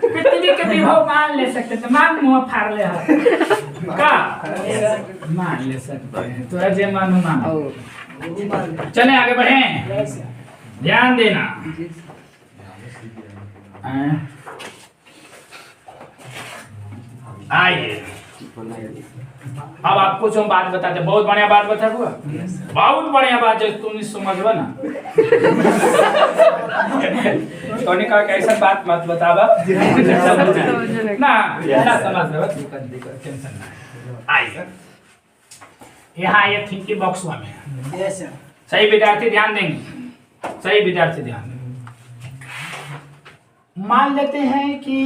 A: पृथ्वी के भी हो मान ले सकते तो मान मुंह फाड़ ले का मान ले सकते हैं। तो अजय मानो मान। चले आगे बढ़े, ध्यान देना। आइए अब आपको जो बात बताते, बहुत बढ़िया बात बता हुआ, बहुत बढ़िया बात है, तुम समझबा ना। तोने कहा कैसा बात मत बतावा ना, समझ टेंशन ना। आइए यहाँ ये थिंकिंग बॉक्स में सही विद्यार्थी ध्यान देंगे, सही विद्यार्थी ध्यान देंगे। मान लेते हैं कि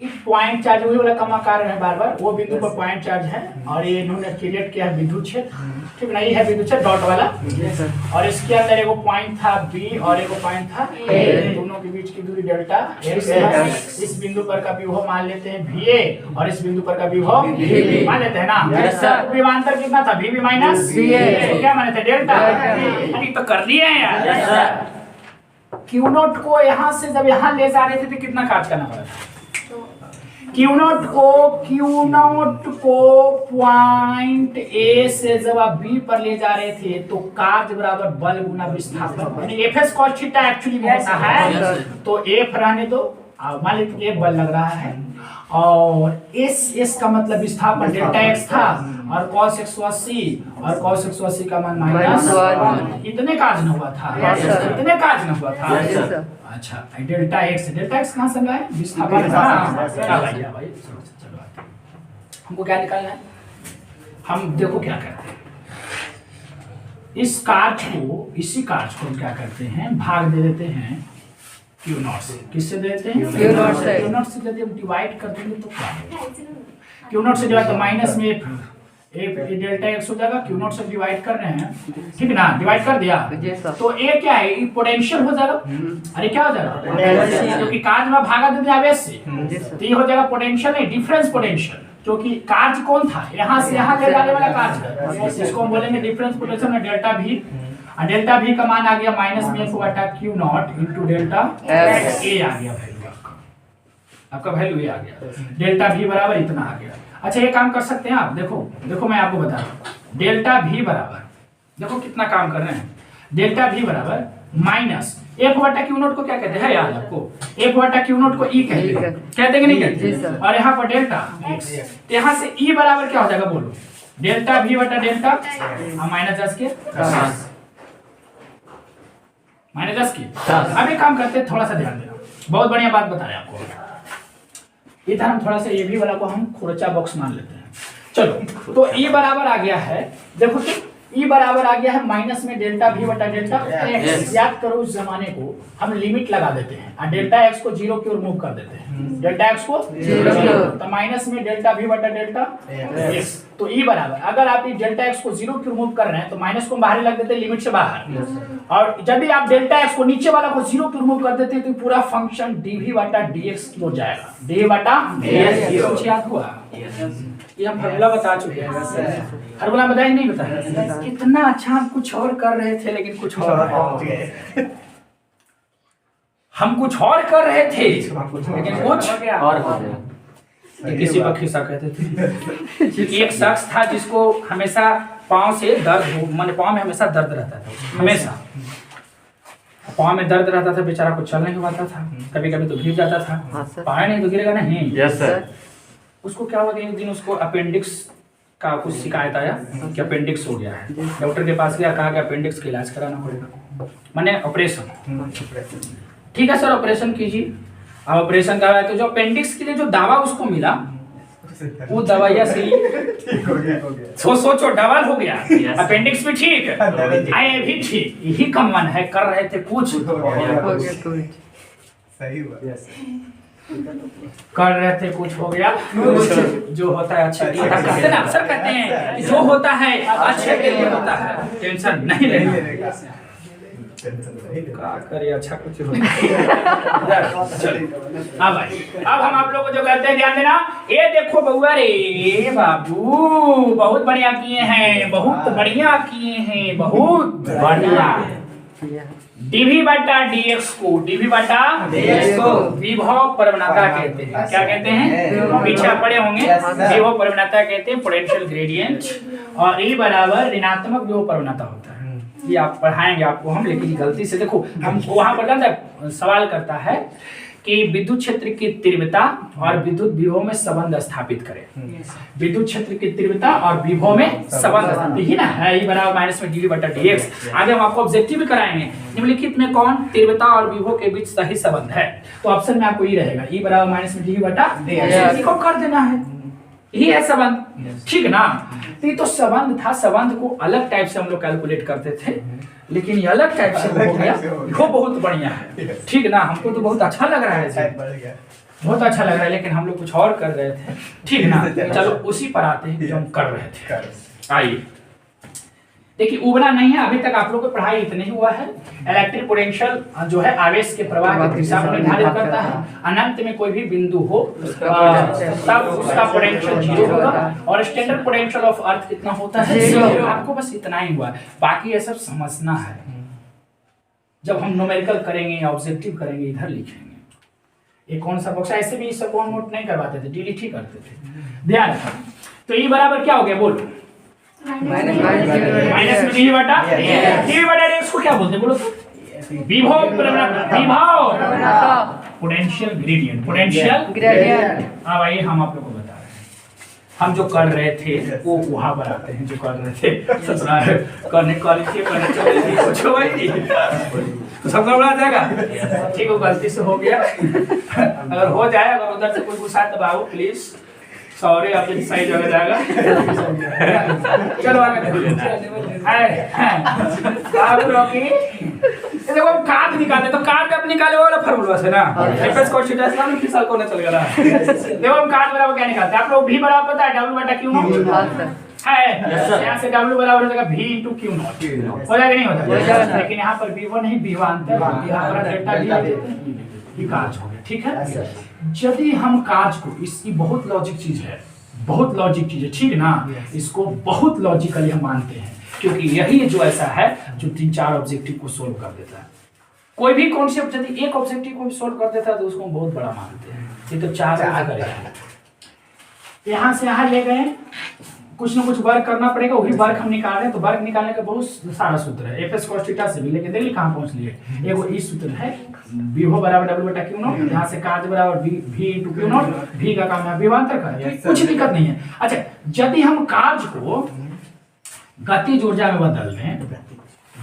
A: एक पॉइंट चार्ज वही वाला कमाकार है, बार बार वो बिंदु पर पॉइंट चार्ज है और ये इन्होंने क्रिएट किया है विद्युत क्षेत्र, ठीक नहीं है विद्युत क्षेत्र डॉट वाला। और इसके अंदर एगो पॉइंट था बी और एगो पॉइंट था ए, दोनों के बीच की दूरी डेल्टा एक्स है। इस बिंदु पर का विभव मान लेते हैं वी ए और इस बिंदु पर का विभव मान लेते हैं ना। विभवांतर कितना था? वी बी माइनस क्या माने थे? डेल्टा। अभी तो कर दिए हैं यार। क्यू नोट को यहाँ से जब यहाँ ले जा रहे थे तो कितना काज करना पड़ा था? क्यू नोट को पॉइंट ए से जब आप बी पर ले जा रहे थे तो कार्य बराबर बल गुना विस्थापन, यानी एफएस cos थीटा एक्चुअली होता है। तो एफ रहने दो, मान लीजिए बल लग रहा है और एस का मतलब विस्थापन डेल्टा एक्स था और cos 180 और cos 180 का मान माइनस इतने काज न हुआ था, इतने काज न हुआ था। अच्छा डेल्टा एक्स कहाँ से लाए? विस्थापन। भाई चलो हमको क्या निकालना है? हम देखो क्या करते हैं, इस कार्य को, इसी कार्य को क्या करते हैं, भाग दे देते हैं क्यू नॉट से। किससे देते हैं? क्यू नॉट से। यदि हम डिवाइड कर देंगे तो क्या होगा? क्यू नॉट से डिवाइड तो माइनस में एक डेल्टा एक्स हो जाएगा। क्यू नॉट से डिवाइड कर रहे हैं, ठीक ना, डिवाइड कर दिया तो ए क्या है? पोटेंशियल हो जाएगा। अरे क्या हो जाएगा? क्योंकि कार्य में भागा दे दिया आवेश से, तो ये हो जाएगा पोटेंशियल नहीं, डिफरेंस पोटेंशियल। क्योंकि कार्य कौन था? यहाँ से यहाँ ले जाने वाला कार्य है, इसको हम बोलेंगे डिफरेंस पोटेंशियल में डेल्टा भी। डेल्टा भी का मान आ गया माइनस में बटा Q not into delta A आ गया। आपका वैल्यू ये आ गया, डेल्टा भी बराबर इतना आ गया। अच्छा ये काम कर सकते हैं आप, देखो मैं आपको बता रहा हूँ, डेल्टा भी बराबर, देखो कितना काम कर रहे हैं, डेल्टा भी बराबर माइनस एफ बटा क्यू नोट को क्या कहते हैं याद आपको, एफ बटा क्यू नोट को ई कहते हैं कि नहीं कहते, और यहाँ पर डेल्टा एक्स, तो यहाँ से ई बराबर क्या हो जाएगा बोलो, डेल्टा भी बटा डेल्टा माइनस 10 के माइनस 10 की। अब एक काम करते हैं, थोड़ा सा ध्यान देना, बहुत बढ़िया बात बता रहे हैं आपको। इधर हम थोड़ा सा ये भी वाला को हम खुरचा बॉक्स मान लेते हैं। चलो तो ई बराबर आ गया है, देखो कि ई बराबर आ गया है माइनस में डेल्टा भी बटा डेल्टा एक्स। याद करो उस जमाने को हम लिमिट लगा देते हैं और डेल्टा एक्स को 0 की ओर मूव कर देते हैं, डेल्टा एक्स को 0 तो माइनस में डेल्टा भी बटा डेल्टा एक्स। तो ई बराबर, अगर आप डेल्टा एक्स को 0 की ओर मूव कर रहे हैं तो माइनस को बाहर लग देते हैं लिमिट से बाहर, और यदि आप डेल्टा एक्स को नीचे वाला को 0 की ओर मूव कर देते हैं तो पूरा फंक्शन dv बटा dx हो जाएगा, dv बटा dx। याद हुआ, ये हम फार्मूला बता चुके हैं, फार्मूला बताया नहीं बताया, कितना अच्छा हम कुछ और कर रहे थे लेकिन कुछ और हम कुछ और कर रहे थे लेकिन कुछ और किसी का खिस्सा कहते थे। एक शख्स था जिसको हमेशा पाँव से दर्द, माने पाँव में हमेशा दर्द रहता था, हमेशा पाँव में दर्द रहता था, बेचारा को चल नहीं पाता था, कभी कभी तो गिर जाता था, पाए नहीं तो गिरेगा नहीं। Yes sir. उसको क्या हुआ, एक दिन उसको अपेंडिक्स का कुछ शिकायत आया कि अपेंडिक्स हो गया है। डॉक्टर के पास गया, कहा कि अपेंडिक्स का इलाज कराना पड़ेगा, माने ऑपरेशन। ठीक है सर ऑपरेशन कीजिए। अब ऑपरेशन कराया तो जो अपेंडिक्स के लिए जो दवा उसको मिला वो दवाइया से सोचो डबल हो गया, अपेंडिक्स भी ठीक आए भी ठीक, यही कम मन है, कर रहे थे कुछ सही कर रहे थे कुछ हो गया, जो होता है अच्छे के लिए कहते हैं, अक्सर कहते हैं जो होता है अच्छे के लिए होता है, टेंशन नहीं लेना, क्या करिए अच्छा कुछ हो। हाँ भाई, अब हम आप लोग को जो कहते हैं ध्यान देना, ये देखो बउआ रे बाबू बहुत बढ़िया किए हैं, बहुत बढ़िया किए हैं, बहुत बढ़िया। dv बटा dx को dv बटा dx को विभव प्रवणता कहते हैं, क्या कहते हैं, पीछे पढ़े होंगे, विभव प्रवणता कहते हैं, पोटेंशियल ग्रेडियंट, और e बराबर ऋणात्मक विभव प्रवणता होता है। ये आप पढ़ाएंगे आपको हम, लेकिन गलती से देखो हम वहां पर सवाल करता है कि विद्युत क्षेत्र की तीव्रता और विद्युत विभव में संबंध स्थापित करें, विद्युत क्षेत्र की तीव्रता और विभव में संबंध स्थापित ही ना है, ई बराबर माइनस में dv बटा dx। आगे हम आपको ऑब्जेक्टिव भी कराएंगे, निम्नलिखित में कौन तीव्रता और विभव के बीच सही संबंध है, तो ऑप्शन में आपको ये रहेगा, ई बराबर माइनस में dv बटा dx को कर देना है, यही है संबंध, ठीक ना। तो ये तो संबंध था, संबंध को अलग टाइप से हम लोग कैलकुलेट करते थे, लेकिन ये अलग टाइप से हो गया, वो बहुत बढ़िया है, ठीक ना। हमको तो बहुत अच्छा लग रहा है, बहुत अच्छा लग रहा है, लेकिन हम लोग कुछ और कर रहे थे, ठीक ना। चलो उसी पर आते हैं जो हम कर रहे थे। आइए देखिए, उबला नहीं है, अभी तक आप लोग को पढ़ाई इतने ही हुआ है। इलेक्ट्रिक पोटेंशियल जो है आवेश के प्रवाह की दिशा को निर्धारित करता है, अनंत में कोई भी बिंदु हो तब उसका पोटेंशियल 0 होगा, और स्टैंडर्ड पोटेंशियल ऑफ अर्थ कितना होता है 0। आपको बस इतना ही हुआ, बाकी ये सब समझना है। जब हम न्यूमेरिकल करेंगे या ऑब्जेक्टिव करेंगे इधर लिखेंगे। ये कौन सा बॉक्स, ऐसे भी सब कौन नोट नहीं करवाते थे, डिलीट ही करते थे, ध्यान रखना। तो ये बराबर क्या हो गया बोलो, माइनस में dv बटा dx को क्या बोलते हैं बोलो तो, विभव पोटेंशियल ग्रेडियंट, पोटेंशियल ग्रेडियंट। हाँ भाई हम आप लोग को बता रहे हैं, हम जो कर रहे थे वो वहां पर आते हैं, जो कर रहे थे करने कुछ तो सब गड़बड़ा जाएगा, ठीक है गलती से हो गया, अगर हो जाए, अगर उधर से कोई गुस्सा दबाओ प्लीज, सॉरी आप सही जगह जाएगा। चलो आगे आप रॉकी, देखो हम कार्ड निकालते तो कार्ड आप निकाले वाला फार्मूला से ना, एफएस कोशिश ना फिसल को ना चल गया। देखो हम कार्ड बराबर क्या निकालते हैं, आप लोग भी बराबर पता है w बटा q है, यहाँ से w बराबर हो जाएगा v into q नॉट, हो जाएगा नहीं होता, लेकिन यहाँ पर v1 नहीं v1 यहाँ पर डेल्टा v ये कार्य हो गया, ठीक है। यदि हम कार्य को, इसकी बहुत लॉजिक चीज है, बहुत लॉजिक चीज है, ठीक ना, इसको बहुत लॉजिकली हम मानते हैं, क्योंकि यही जो ऐसा है जो 3-4 ऑब्जेक्टिव को सोल्व कर देता है। कोई भी कॉन्सेप्ट यदि एक ऑब्जेक्टिव को सोल्व कर देता है तो उसको हम बहुत बड़ा मानते हैं, ये तो 4 करेगा। यहाँ से यहाँ ले गए, कुछ ना कुछ वर्क करना पड़ेगा, वही वर्क हम निकाल रहे हैं। तो वर्क निकालने का बहुत सारा सूत्र है, एफ एस cos थीटा से भी, लेकिन देखिए कहाँ पहुँच लिए। एगो इस सूत्र है विभव बराबर W बटा क्यू नॉट, यहाँ से कार्य बराबर V into Q not, V का काम है विभवांतर का, तो कुछ दिक्कत नहीं है। अच्छा, यदि हम कार्य को गतिज ऊर्जा में बदल दें,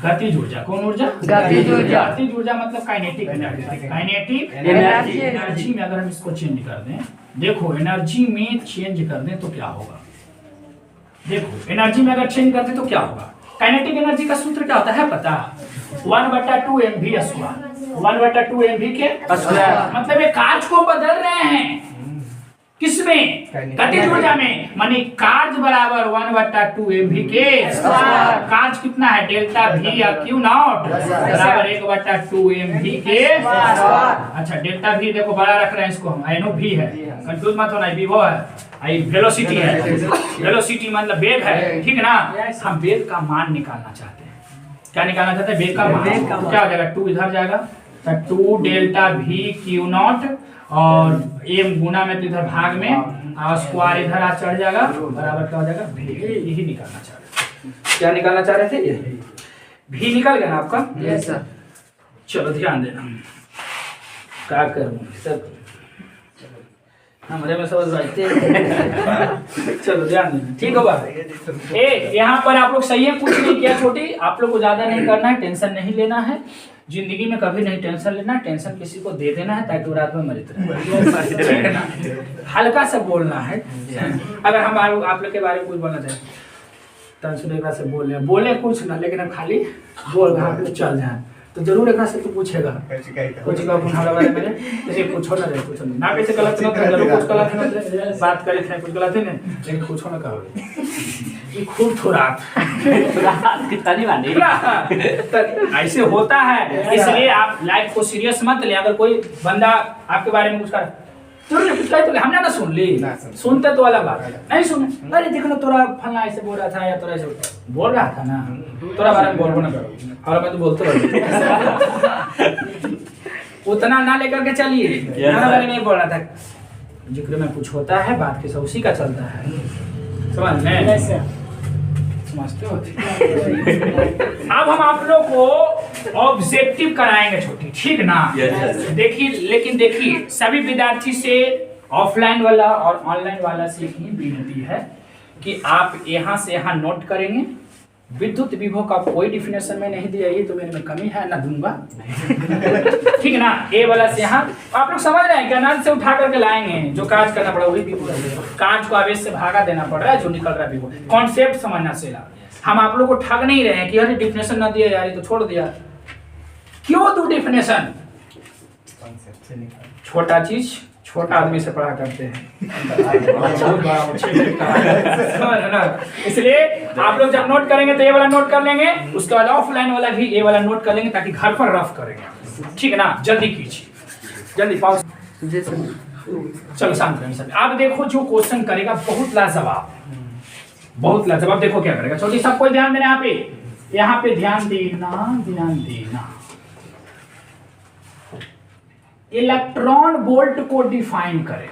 A: गतिज ऊर्जा, कौन ऊर्जा? गतिज ऊर्जा। गतिज ऊर्जा मतलब काइनेटिक एनर्जी, काइनेटिक एनर्जी में अगर हम इसको चेंज कर दें, देखो एनर्जी में चेंज कर दें तो क्या होगा, देखो एनर्जी में अगर चेंज करते तो क्या होगा। काइनेटिक एनर्जी का सूत्र क्या होता है पता? 1/2 mv स्क्वायर, 1/2 mv के स्क्वायर, मतलब ये कार्य को बदल रहे हैं किसमें? गतिज ऊर्जा में, माने कार्य बराबर 1/2 mv के स्क्वायर। कार्य कितना है? डेल्टा v या क्यू नॉट बराबर 1/2 mv के स्क्वायर। अच्छा, डेल्टा v देखो बड़ा रख रहे हैं इसको हम, आई नो v है, कंफ्यूज मत होना, विभव है, आई वेलोसिटी है, वेलोसिटी मतलब वेग है, ठीक है ना। हम वेग का मान निकालना चाहते हैं, क्या निकालना चाहते हैं? वेग का मान। क्या हो जाएगा? 2 इधर जाएगा, तो 2 डेल्टा v क्यू नॉट और m गुना में तो इधर भाग में और स्क्वायर इधर आ चढ़ जाएगा, बराबर क्या हो जाएगा? v। यही निकालना चाह रहे थे। क्या निकालना चाह रहे थे? ये v निकल गया ना आपका? Yes sir. चलो ध्यान देना, क्या करूँ सब हमारे में समझ आते चलो ध्यान देना, ठीक होगा। यहाँ पर आप लोग सही है, कुछ नहीं किया छोटी, आप लोग को ज्यादा नहीं करना है, टेंशन नहीं लेना है, जिंदगी में कभी नहीं टेंशन लेना, टेंशन किसी को दे देना है ताकि वो रात में मरित रहे। हल्का से बोलना है। अगर हम आप लोग के बारे में कुछ बोलना चाहें टेंशन एक से बोले कुछ ना, लेकिन हम खाली बोल रहे चल जाए तो जरूर एक से तू पूछेगा कुछ का हमारे बारे में, जैसे पूछो ना, पूछो ना कैसे गलत ना जरूर कुछ गलत है, बात करे थे कुछ गलत है ना, लेकिन पूछो ना कहोगे ये खूब थोड़ा कितना नहीं माने ऐसे होता है। इसलिए आप लाइफ को सीरियस मत ले। अगर कोई बंदा आपके बारे में कुछ कर तो हमने ना सुन ली, सुनते तो अलग बात है, नहीं सुने, अरे देखो ना तोरा फलना ऐसे बोल रहा था या तोरा ऐसे बोल रहा था ना, तोरा बारे में बोलबो ना करो, और मैं तो बोलते रहो उतना ना लेकर के चलिए, मेरा बारे में बोल रहा था, जिक्र में कुछ होता है बात के उसी का चलता है, समझ में समझते हो। अब हम आप लोग को ऑब्जेक्टिव कराएंगे छोटी, ठीक ना? देखिए, लेकिन देखिए सभी विद्यार्थी से ऑफलाइन वाला और ऑनलाइन वाला से ही विनती है कि आप यहाँ से यहाँ नोट करेंगे। विद्युत विभव का कोई डिफिनेशन में नहीं दिया, ये तो मेरे में कमी है ना दूंगा, ठीक ना। ए वाला से यहाँ आप लोग समझ रहे हैं कि अनंत से उठा करके लाएंगे, जो काज करना पड़ा वही विभव, काज को आवेश से भागा देना पड़ रहा है, जो निकल रहा है विभव। कॉन्सेप्ट समझना सेला, हम आप लोग को ठग नहीं रहे हैं कि अरे डिफिनेशन ना दिया यार, ये तो छोड़ दिया। क्यों दो डिफिनेशन? छोटा चीज छोटा आदमी से पढ़ा करते हैं इसलिए आप लोग जब नोट करेंगे तो ये वाला नोट कर लेंगे, उसके बाद ऑफलाइन वाला भी ये वाला नोट कर लेंगे ताकि घर पर रफ करेंगे, ठीक है ना। जल्दी कीजिए, जल्दी पास। चलो शांत रहें सब। आप देखो जो क्वेश्चन करेगा बहुत लाजवाब, बहुत लाजवाब। देखो क्या करेगा छोटी, सब कोई ध्यान देना, यहाँ पे ध्यान देना, ध्यान देना। इलेक्ट्रॉन वोल्ट को डिफाइन करें,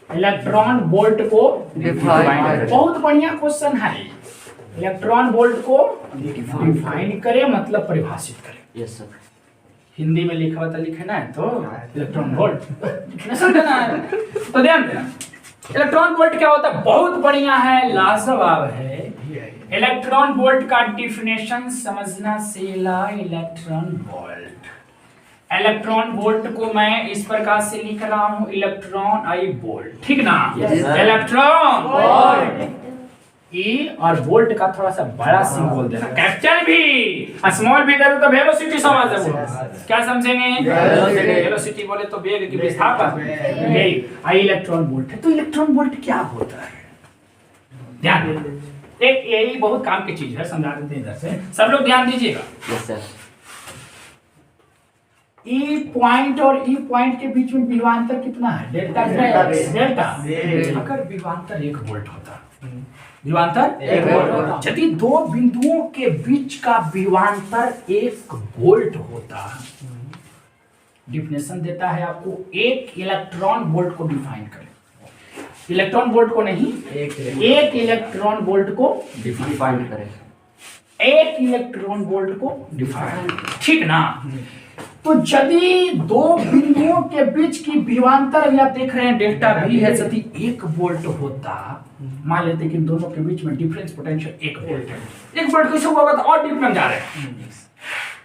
A: इलेक्ट्रॉन वोल्ट को डिफाइन, बहुत बढ़िया क्वेश्चन है। इलेक्ट्रॉन वोल्ट को डिफाइन करें मतलब परिभाषित करें। Yes sir. हिंदी में लिखा हुआ लिखे ना है तो इलेक्ट्रॉन वोल्ट समझना है तो ध्यान देना। इलेक्ट्रॉन वोल्ट क्या होता है? बहुत बढ़िया है, लाजवाब है। इलेक्ट्रॉन वोल्ट का डिफिनेशन समझना सेला। इलेक्ट्रॉन वोल्ट, इलेक्ट्रॉन वोल्ट को मैं इस प्रकार से लिख रहा हूं, इलेक्ट्रॉन आई वोल्ट, ठीक ना। इलेक्ट्रॉन वोल्ट, ई और वोल्ट का थोड़ा सा बड़ा सिंबल देना, कैपिटल भी स्मॉल भी दे तो वेलोसिटी समझ लो। क्या समझेंगे? वेलोसिटी बोले तो वेग की विस्थापन, आई इलेक्ट्रॉन वोल्ट है। तो इलेक्ट्रॉन वोल्ट क्या होता है? ध्यान दें, एक यही बहुत काम की चीज है, समझा देते हैं इधर से, सब लोग ध्यान दीजिएगा। Yes sir. ई पॉइंट और ई पॉइंट के बीच में विभवांतर कितना है? डेल्टा। डेल्टा अगर विभवांतर 1 वोल्ट होता, विभवांतर 1 वोल्ट होता, यदि दो बिंदुओं के बीच का विभवांतर 1 वोल्ट होता डिफिनेशन देता है आपको, एक इलेक्ट्रॉन वोल्ट को डिफाइन करें। इलेक्ट्रॉन वोल्ट को नहीं, एक इलेक्ट्रॉन वोल्ट को
B: डिफाइन करें,
A: एक इलेक्ट्रॉन वोल्ट को डिफाइन, ठीक ना। तो यदि दो बिंदुओं के बीच की विभवांतर आप देख रहे हैं डेल्टा V है, यदि 1 वोल्ट होता, मान लेते कि दोनों के बीच में डिफरेंस पोटेंशियल 1 वोल्ट है। 1 वोल्ट कैसे हुआ तो और डीप में जा रहे हैं।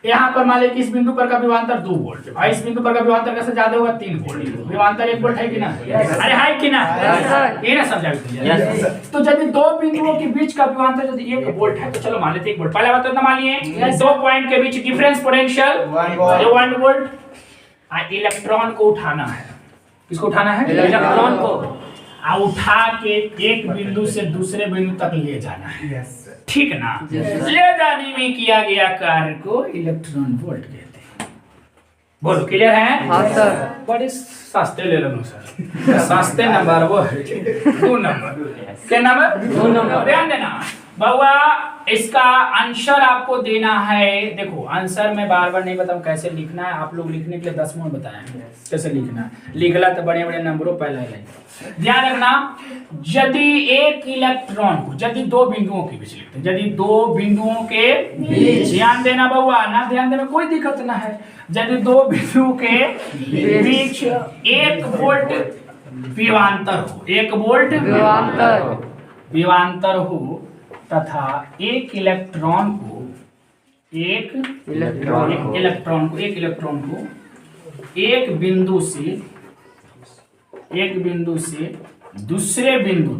A: यहाँ पर मान लें कि इस बिंदु पर का विभवांतर 2 वोल्ट है, भाई इस बिंदु पर का विभवांतर कैसे ज्यादा होगा 3 वोल्ट, विभवांतर 1 वोल्ट है कि ना? अरे है कि ना? ये ना समझा। तो यदि दो बिंदुओं के बीच का विभवांतर यदि 1 वोल्ट है तो चलो मान लेते 1 वोल्ट, पहला बात तो इतना मान लिए दो पॉइंट के बीच डिफरेंस पोटेंशियल 1 वोल्ट। इलेक्ट्रॉन को उठाना है, किसको उठाना है? इलेक्ट्रॉन को, उठा के एक बिंदु से दूसरे बिंदु तक ले जाना है, ठीक ना। ले जाने में किया गया कार्य को इलेक्ट्रॉन वोल्ट कहते हैं। बोलो क्लियर है?
B: हाँ सर।
A: बड़े सस्ते ले लो सर, सस्ते नंबर वो है 2 नंबर, क्या नंबर? 2 नंबर। ध्यान देना बउआ, इसका आंसर आपको देना है। देखो आंसर मैं बार बार नहीं बताऊं कैसे लिखना है, आप लोग लिखने के लिए 10 मिनट बताए कैसे लिखना है। लिखला तो बड़े बड़े नंबरों पहले लाइन। ध्यान रखना, यदि एक इलेक्ट्रॉन को, यदि दो बिंदुओं के बीच लिखते हैं, यदि दो बिंदुओं के बीच, ध्यान देना बउआ, ना ध्यान देना कोई दिक्कत ना है। यदि दो बिंदुओं के बीच 1 वोल्ट विभवांतर हो, 1 वोल्ट विभवांतर हो तथा एक इलेक्ट्रॉन को एक बिंदु से दूसरे बिंदु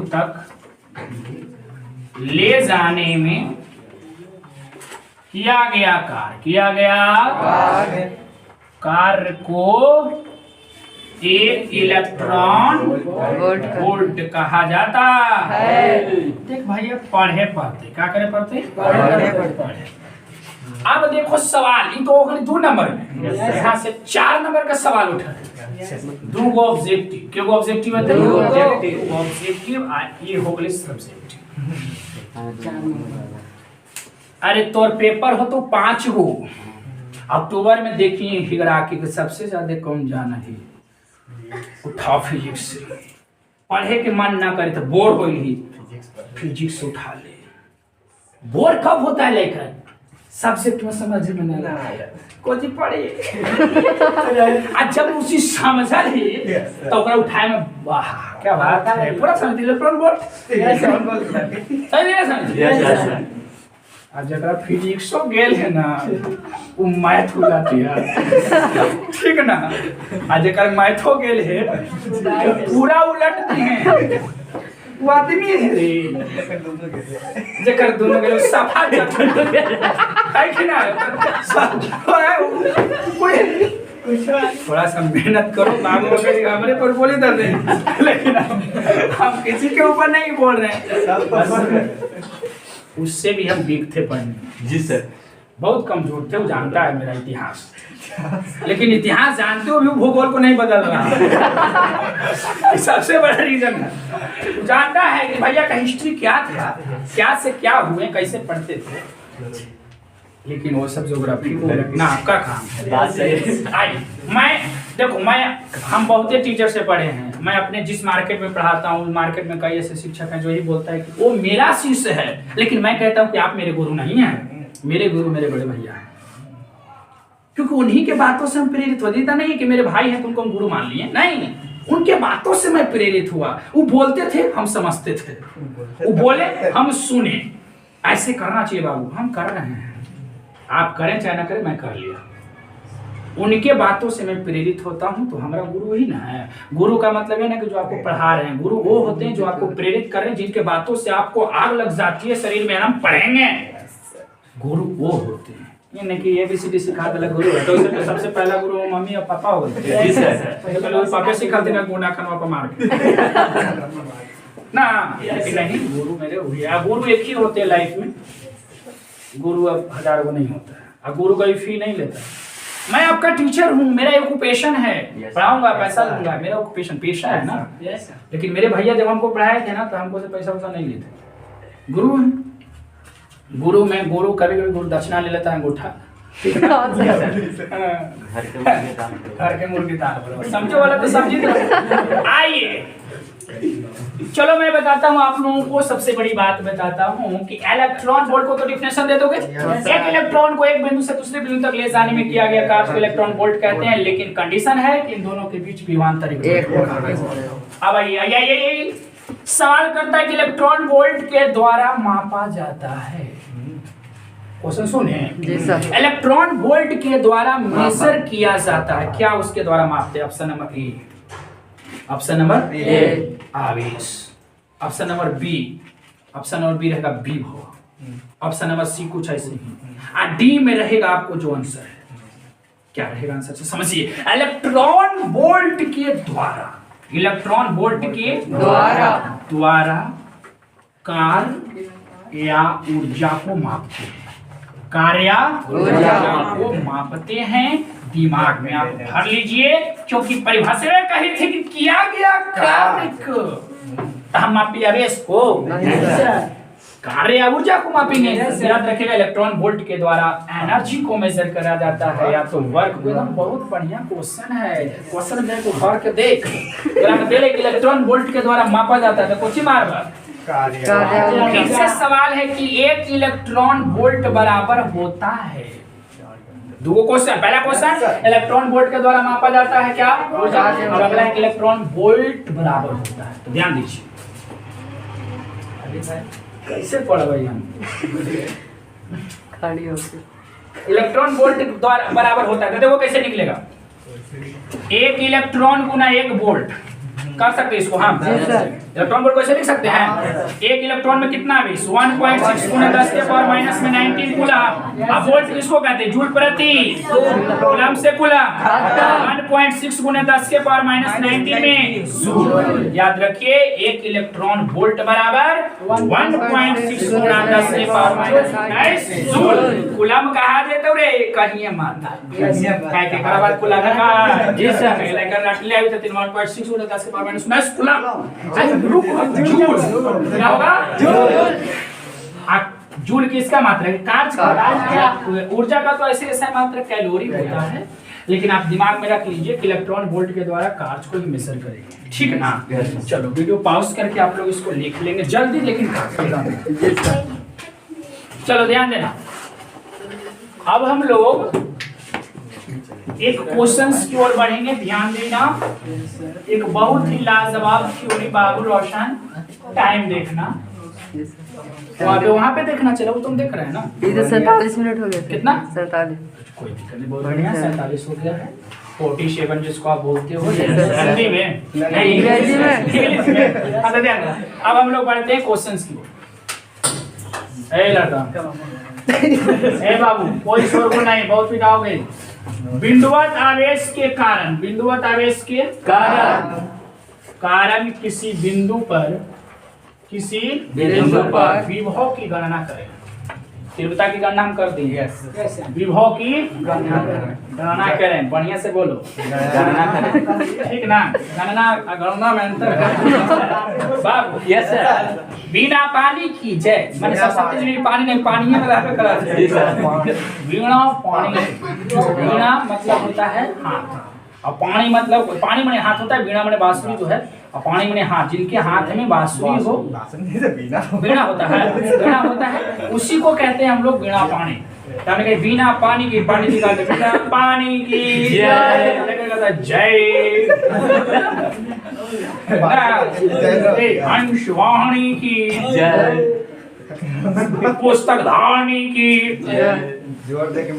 A: तक ले जाने में किया गया कार्य को एक इलेक्ट्रॉन वोल्ट कहा जाता है। देख भैया पढ़े पढ़ते क्या करे, पढ़े। अब देखो सवाल, ये तो 2 नंबर में, यहाँ से 4 नंबर का सवाल उठा है। 2 ऑब्जेक्टिव, क्या ऑब्जेक्टिव है? ऑब्जेक्टिव, ये हो गए सब्जेक्टिव। अरे तोर पेपर हो तो 5 हो, अक्टूबर में देखिए हिगरा के सबसे ज्यादा कौन जाना है, उठा फिजिक्स से, पढ़े के मन ना करे तो बोर हो ही फिजिक्स उठा ले। बोर कब होता है लेकर सब्जेक्ट में समझ में नहीं आया कोई पढ़े अच्छा उसी समझा ही तो ओकरा उठाए में वाह क्या बात है, पूरा समझ ले पूरा बोल सही है समझ। आज जरा फिजिक्स गेल है ना वो मैथ हो जाती है, ठीक ना। आज जरा मैथ हो गेल है पूरा उलटती है वो आदमी है जकर दोनों गेल सफा है कि ना। थोड़ा सा मेहनत करो बाबू, हमारे पर बोले दर्द है लेकिन हम किसी के ऊपर नहीं बोल रहे हैं। उससे भी हम वीक थे पढ़ने। जी सर, बहुत कमजोर थे। वो जानता है मेरा इतिहास, लेकिन इतिहास जानते हुए भी भूगोल को नहीं बदल रहा। सबसे बड़ा रीजन है, जानता है कि भैया का हिस्ट्री क्या था, क्या से क्या हुए, कैसे पढ़ते थे, लेकिन वो सब ज्योग्राफी को ना आपका काम है। हम बहुत टीचर से पढ़े हैं। मैं अपने जिस मार्केट में पढ़ाता हूँ मार्केट में कई ऐसे शिक्षक हैं जो यही बोलता है कि वो मेरा शिष्य है, लेकिन मैं कहता हूँ कि आप मेरे गुरु नहीं हैं, मेरे गुरु मेरे बड़े भैया हैं, क्योंकि उन्हीं के बातों से हम प्रेरित हो। देता नहीं कि मेरे भाई हैं तो उनको हम गुरु मान लिए, नहीं, उनके बातों से मैं प्रेरित हुआ। वो बोलते थे हम समझते थे, वो बोले हम सुने। ऐसे करना चाहिए बाबू, हम कर रहे हैं, आप करें चाहे ना करें, मैं कर लिया। उनके बातों से मैं प्रेरित होता हूं तो हमारा गुरु ही ना है। गुरु का मतलब है ना कि जो आपको पढ़ा रहे हैं। गुरु वो होते हैं जो आपको प्रेरित कर रहे हैं, जिनके बातों से आपको आग लग जाती है शरीर में, हम पढ़ेंगे। गुरु वो होते हैं, ये नहीं कि ABCD सिखा दे गुरु है। तो सबसे पहला गुरु मम्मी और पापा होते हैं। पापा सिखाते ना गुना खाना पर मार के ना, नहीं, गुरु मेरे गुरु एक ही होते हैं लाइफ में। गुरु अब हजारों को नहीं होता है, अब गुरु कोई फी नहीं लेता। मैं आपका टीचर हूँ, मेरा ऑक्यूपेशन है, पढ़ाऊंगा, पैसा लूंगा, मेरा ऑक्यूपेशन पेशा है ना। लेकिन मेरे भैया जब हमको पढ़ाए थे ना तो हमको से पैसा वैसा नहीं लेते। गुरु है, गुरु में गुरु कभी कभी गुरु दक्षिणा ले लेता है अंगूठा, घर के मुर्गे दाल बराबर, समझो वाला तो समझिए। आइए चलो मैं बताता हूँ आप लोगों को, सबसे बड़ी बात बताता हूँ कि इलेक्ट्रॉन वोल्ट को तो डिफिनेशन दे दोगे। एक इलेक्ट्रॉन को एक बिंदु से दूसरे बिंदु तक ले जाने में किया गया कार्य को इलेक्ट्रॉन वोल्ट कहते हैं, लेकिन कंडीशन है कि इन दोनों के बीच विभवांतर अब आइए सवाल करता है कि इलेक्ट्रॉन वोल्ट के द्वारा मापा जाता है। क्वेश्चन सुने, इलेक्ट्रॉन वोल्ट के द्वारा मेजर किया जाता है, क्या उसके द्वारा मापते हैं? Option number A, option number A आवेश, option number B, option number B रहेगा विभव, ऑप्शन नंबर सी कुछ ऐसे ही, डी में रहेगा आपको जो आंसर है। क्या रहेगा आंसर से समझिए। इलेक्ट्रॉन वोल्ट के द्वारा, इलेक्ट्रॉन वोल्ट के द्वारा कार्य या ऊर्जा को मापते हैं, कार्य ऊर्जा को मापते हैं। दिमाग में आप भर लीजिए, क्योंकि परिभाषा में कही थी कि किया गया कार्य को हम मापिए आवेश को, कार्य या ऊर्जा को मापेंगे। याद रखिएगा इलेक्ट्रॉन वोल्ट के द्वारा एनर्जी को मेजर करा जाता है या तो वर्क को। एकदम बहुत बढ़िया क्वेश्चन है, क्वेश्चन में को भर के देख इलेक्ट्रॉन वोल्ट के द्वारा मापा जाता है तो कुछ मार फिर से सवाल है कि एक इलेक्ट्रॉन वोल्ट बराबर होता है। दो क्वेश्चन, पहला क्वेश्चन इलेक्ट्रॉन वोल्ट के द्वारा मापा जाता है क्या ऊर्जा, और अगला है इलेक्ट्रॉन वोल्ट बराबर होता है। तो ध्यान दीजिए कैसे पढ़ भाई हम इलेक्ट्रॉन वोल्ट द्वारा बराबर होता है। तो देखो कैसे निकलेगा, एक इलेक्ट्रॉन गुना एक वोल्ट कर सकते हैं इसको हम। इलेक्ट्रॉन वोल्ट कैसे लिख सकते हैं? एक इलेक्ट्रॉन में कितना आवेश 1.6 गुना 10 के पावर माइनस में 19 कूलम। अब वोल्ट किसको कहते हैं? जूल प्रति कूलम से कूलम 1.6 गुना 10 के पावर माइनस 19 में जूल। याद रखिए एक इलेक्ट्रॉन वोल्ट बराबर 1.6 गुना 10 के पावर माइनस 19 जूल। कूलम कहा देते रे कहिए माता काय के करा बात कूलम का जी सर लेकर रख ले अभी तो 1.6 गुना 10 के पावर माइनस 19 कूलम। जूल क्या होगा? जूल किसका मात्रक? कार्य का। ऊर्जा का तो ऐसे ऐसा मात्रक कैलोरी होता है, लेकिन आप दिमाग में रख लीजिए कि इलेक्ट्रॉन वोल्ट के द्वारा कार्य को ही मेजर करेंगे, ठीक ना? चलो वीडियो पॉज करके आप लोग इसको लिख लेंगे जल्दी, लेकिन चलो ध्यान देना। अब हम लोग एक क्वेश्चंस की ओर बढ़ेंगे, ध्यान देना। एक बहुत ही लाजवाब थ्योरी बाबू रोशन, टाइम देखना वहाँ पे देखना चलो, तुम देख रहे हैं ना।
B: इधर 47 मिनट हो गया।
A: कितना?
B: 47।
A: कोई दिक्कत नहीं, बहुत बढ़िया 47 हो गया है। 47 जिसको आप बोलते हो हिंदी में नहीं इंग्लिश में। अब हम लोग बढ़ते हैं क्वेश्चंस की ओर। ए लड़का ए बाबू कोई शोर को नहीं, बहुत पिटाओगे। बिंदुवत आवेश के कारण, बिंदुवत आवेश के कारण किसी बिंदु पर विभव की गणना करें। तीव्रता की गणना हम कर देंगे। विभव की गणना करें, बढ़िया से बोलो गणना करें, ठीक ना? गणना में अंतर बाबू। Yes sir. बिना पानी की जय, मैंने सब चीज में पानी नहीं, पानी में रह करा बिना पानी। बिना मतलब होता है हाथ, और पानी मतलब पानी में हाथ होता है, बीणा में बांसुरी जो है, और पानी में हाथ। जिनके हाथ में बांसुरी हो बीणा होता है, उसी को कहते हैं हम लोग बीणा पानी। हमने कहा बिना पानी की, पानी निकालते बिना पानी की जय, अंशवाणी की जय, पुस्तक धारणी की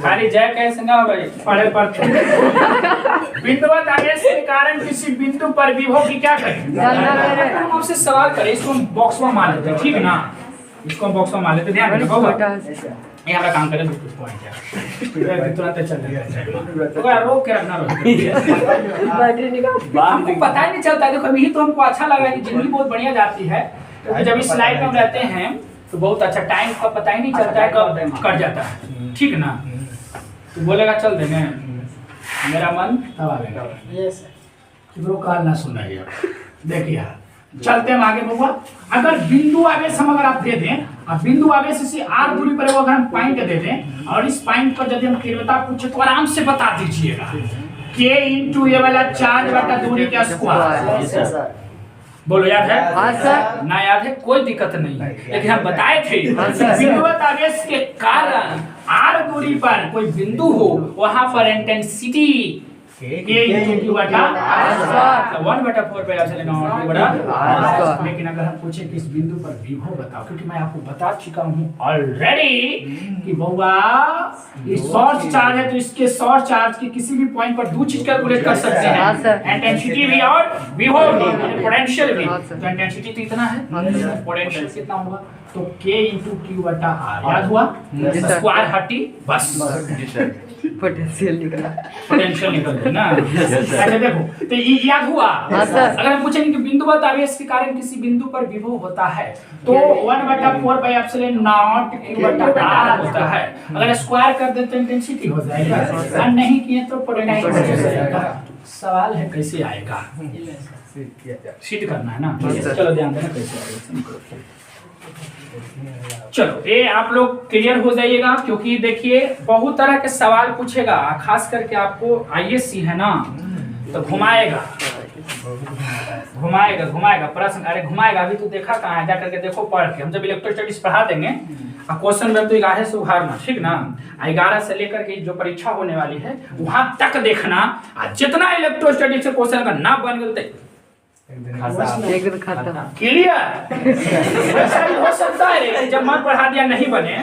A: खाली जय कैसे ना भाई पढ़े पर। बिंदुवत आवेश के कारण किसी बिंदु पर विभव की क्या करें? हम आपसे सवाल करें, इसको हम बॉक्स में मान लेते हैं, ठीक ना? इसको हम बॉक्स में मान लेते हैं, ध्यान रखो। ये हमारा काम करें कुछ पॉइंट है तुरंत चल जाएगा, रोक के रखना। आपको पता ही नहीं चलता है, देखो अभी तो हमको अच्छा लगा कि जिंदगी बहुत बढ़िया जाती है, क्योंकि जब इस लाइफ में हम रहते हैं तो बहुत अच्छा टाइम का पता ही नहीं चलता है कब कट जाता है, ठीक ना? तो बोलेगा चल देंगे, मेरा मन तब आएगा। ब्रो काल ना सुनाइए, देखिए चलते हम आगे बउआ। अगर बिंदु आवेश हम अगर आप दे दें, अब बिंदु आवेश से r दूरी पर अगर हम पॉइंट दे दें और इस पॉइंट पर यदि हम तीव्रता पूछे तो आराम से बता दीजिएगा k इंटू ये वाला चार्ज बटा दूरी का स्क्वायर। बोलो याद है?
B: हाँ सर।
A: ना याद है कोई दिक्कत नहीं, लेकिन हम बताए थे बिंदुवत आवेश के कारण r दूरी पर कोई बिंदु हो वहां पर इंटेंसिटी Q बटा 1/4 पे ऐसे लेना और बड़ा। लेकिन अगर हम पूछे कि इस बिंदु पर विभव बताओ, क्योंकि मैं आपको बता चुका हूं ऑलरेडी कि बउआ ये शॉर्ट चार्ज है तो इसके शॉर्ट चार्ज के किसी भी पॉइंट पर दो चीज कैलकुलेट कर सकते हैं, इंटेंसिटी भी और विभव भी, पोटेंशियल भी। तो इंटेंसिटी तो इतना है, पोटेंशियल कितना होगा? तो K इंटू Q बटा R याद हुआ? स्क्वायर हटी बस
B: पोटेंशियल निकला,
A: पोटेंशियल निकल गया ना। अच्छा देखो तो ये याद हुआ। अगर हम पूछेंगे कि बिंदुवत आवेश के कारण किसी बिंदु पर विभव होता है तो 1/4 बाय एप्सिलॉन नॉट Q बटा R होता है। अगर स्क्वायर कर देते तो इंटेंसिटी हो जाएगा, और नहीं किए तो पोटेंशियल हो जाएगा। सवाल है कैसे आएगा, सीध करना है ना। चलो ध्यान देना कैसे आएगा। चलो ये आप लोग क्लियर हो जाइएगा, क्योंकि देखिए बहुत तरह के सवाल पूछेगा, खास करके आपको आईएससी है ना तो घुमाएगा घुमाएगा घुमाएगा प्रश्न। अरे घुमाएगा अभी तो देखा कहाँ है, जा करके देखो पढ़ के। हम जब इलेक्ट्रोस्टैटिक्स पढ़ा देंगे और क्वेश्चन में तो 11 से उभारना, ठीक ना। 11 से लेकर के जो परीक्षा होने वाली है वहां तक देखना, जितना इलेक्ट्रोस्टैटिक्स से क्वेश्चन का ना बन गए
B: एकदम खत्म
A: क्लियर। ऐसा भी हो सकता है जब मन पढ़ा दिया नहीं बने,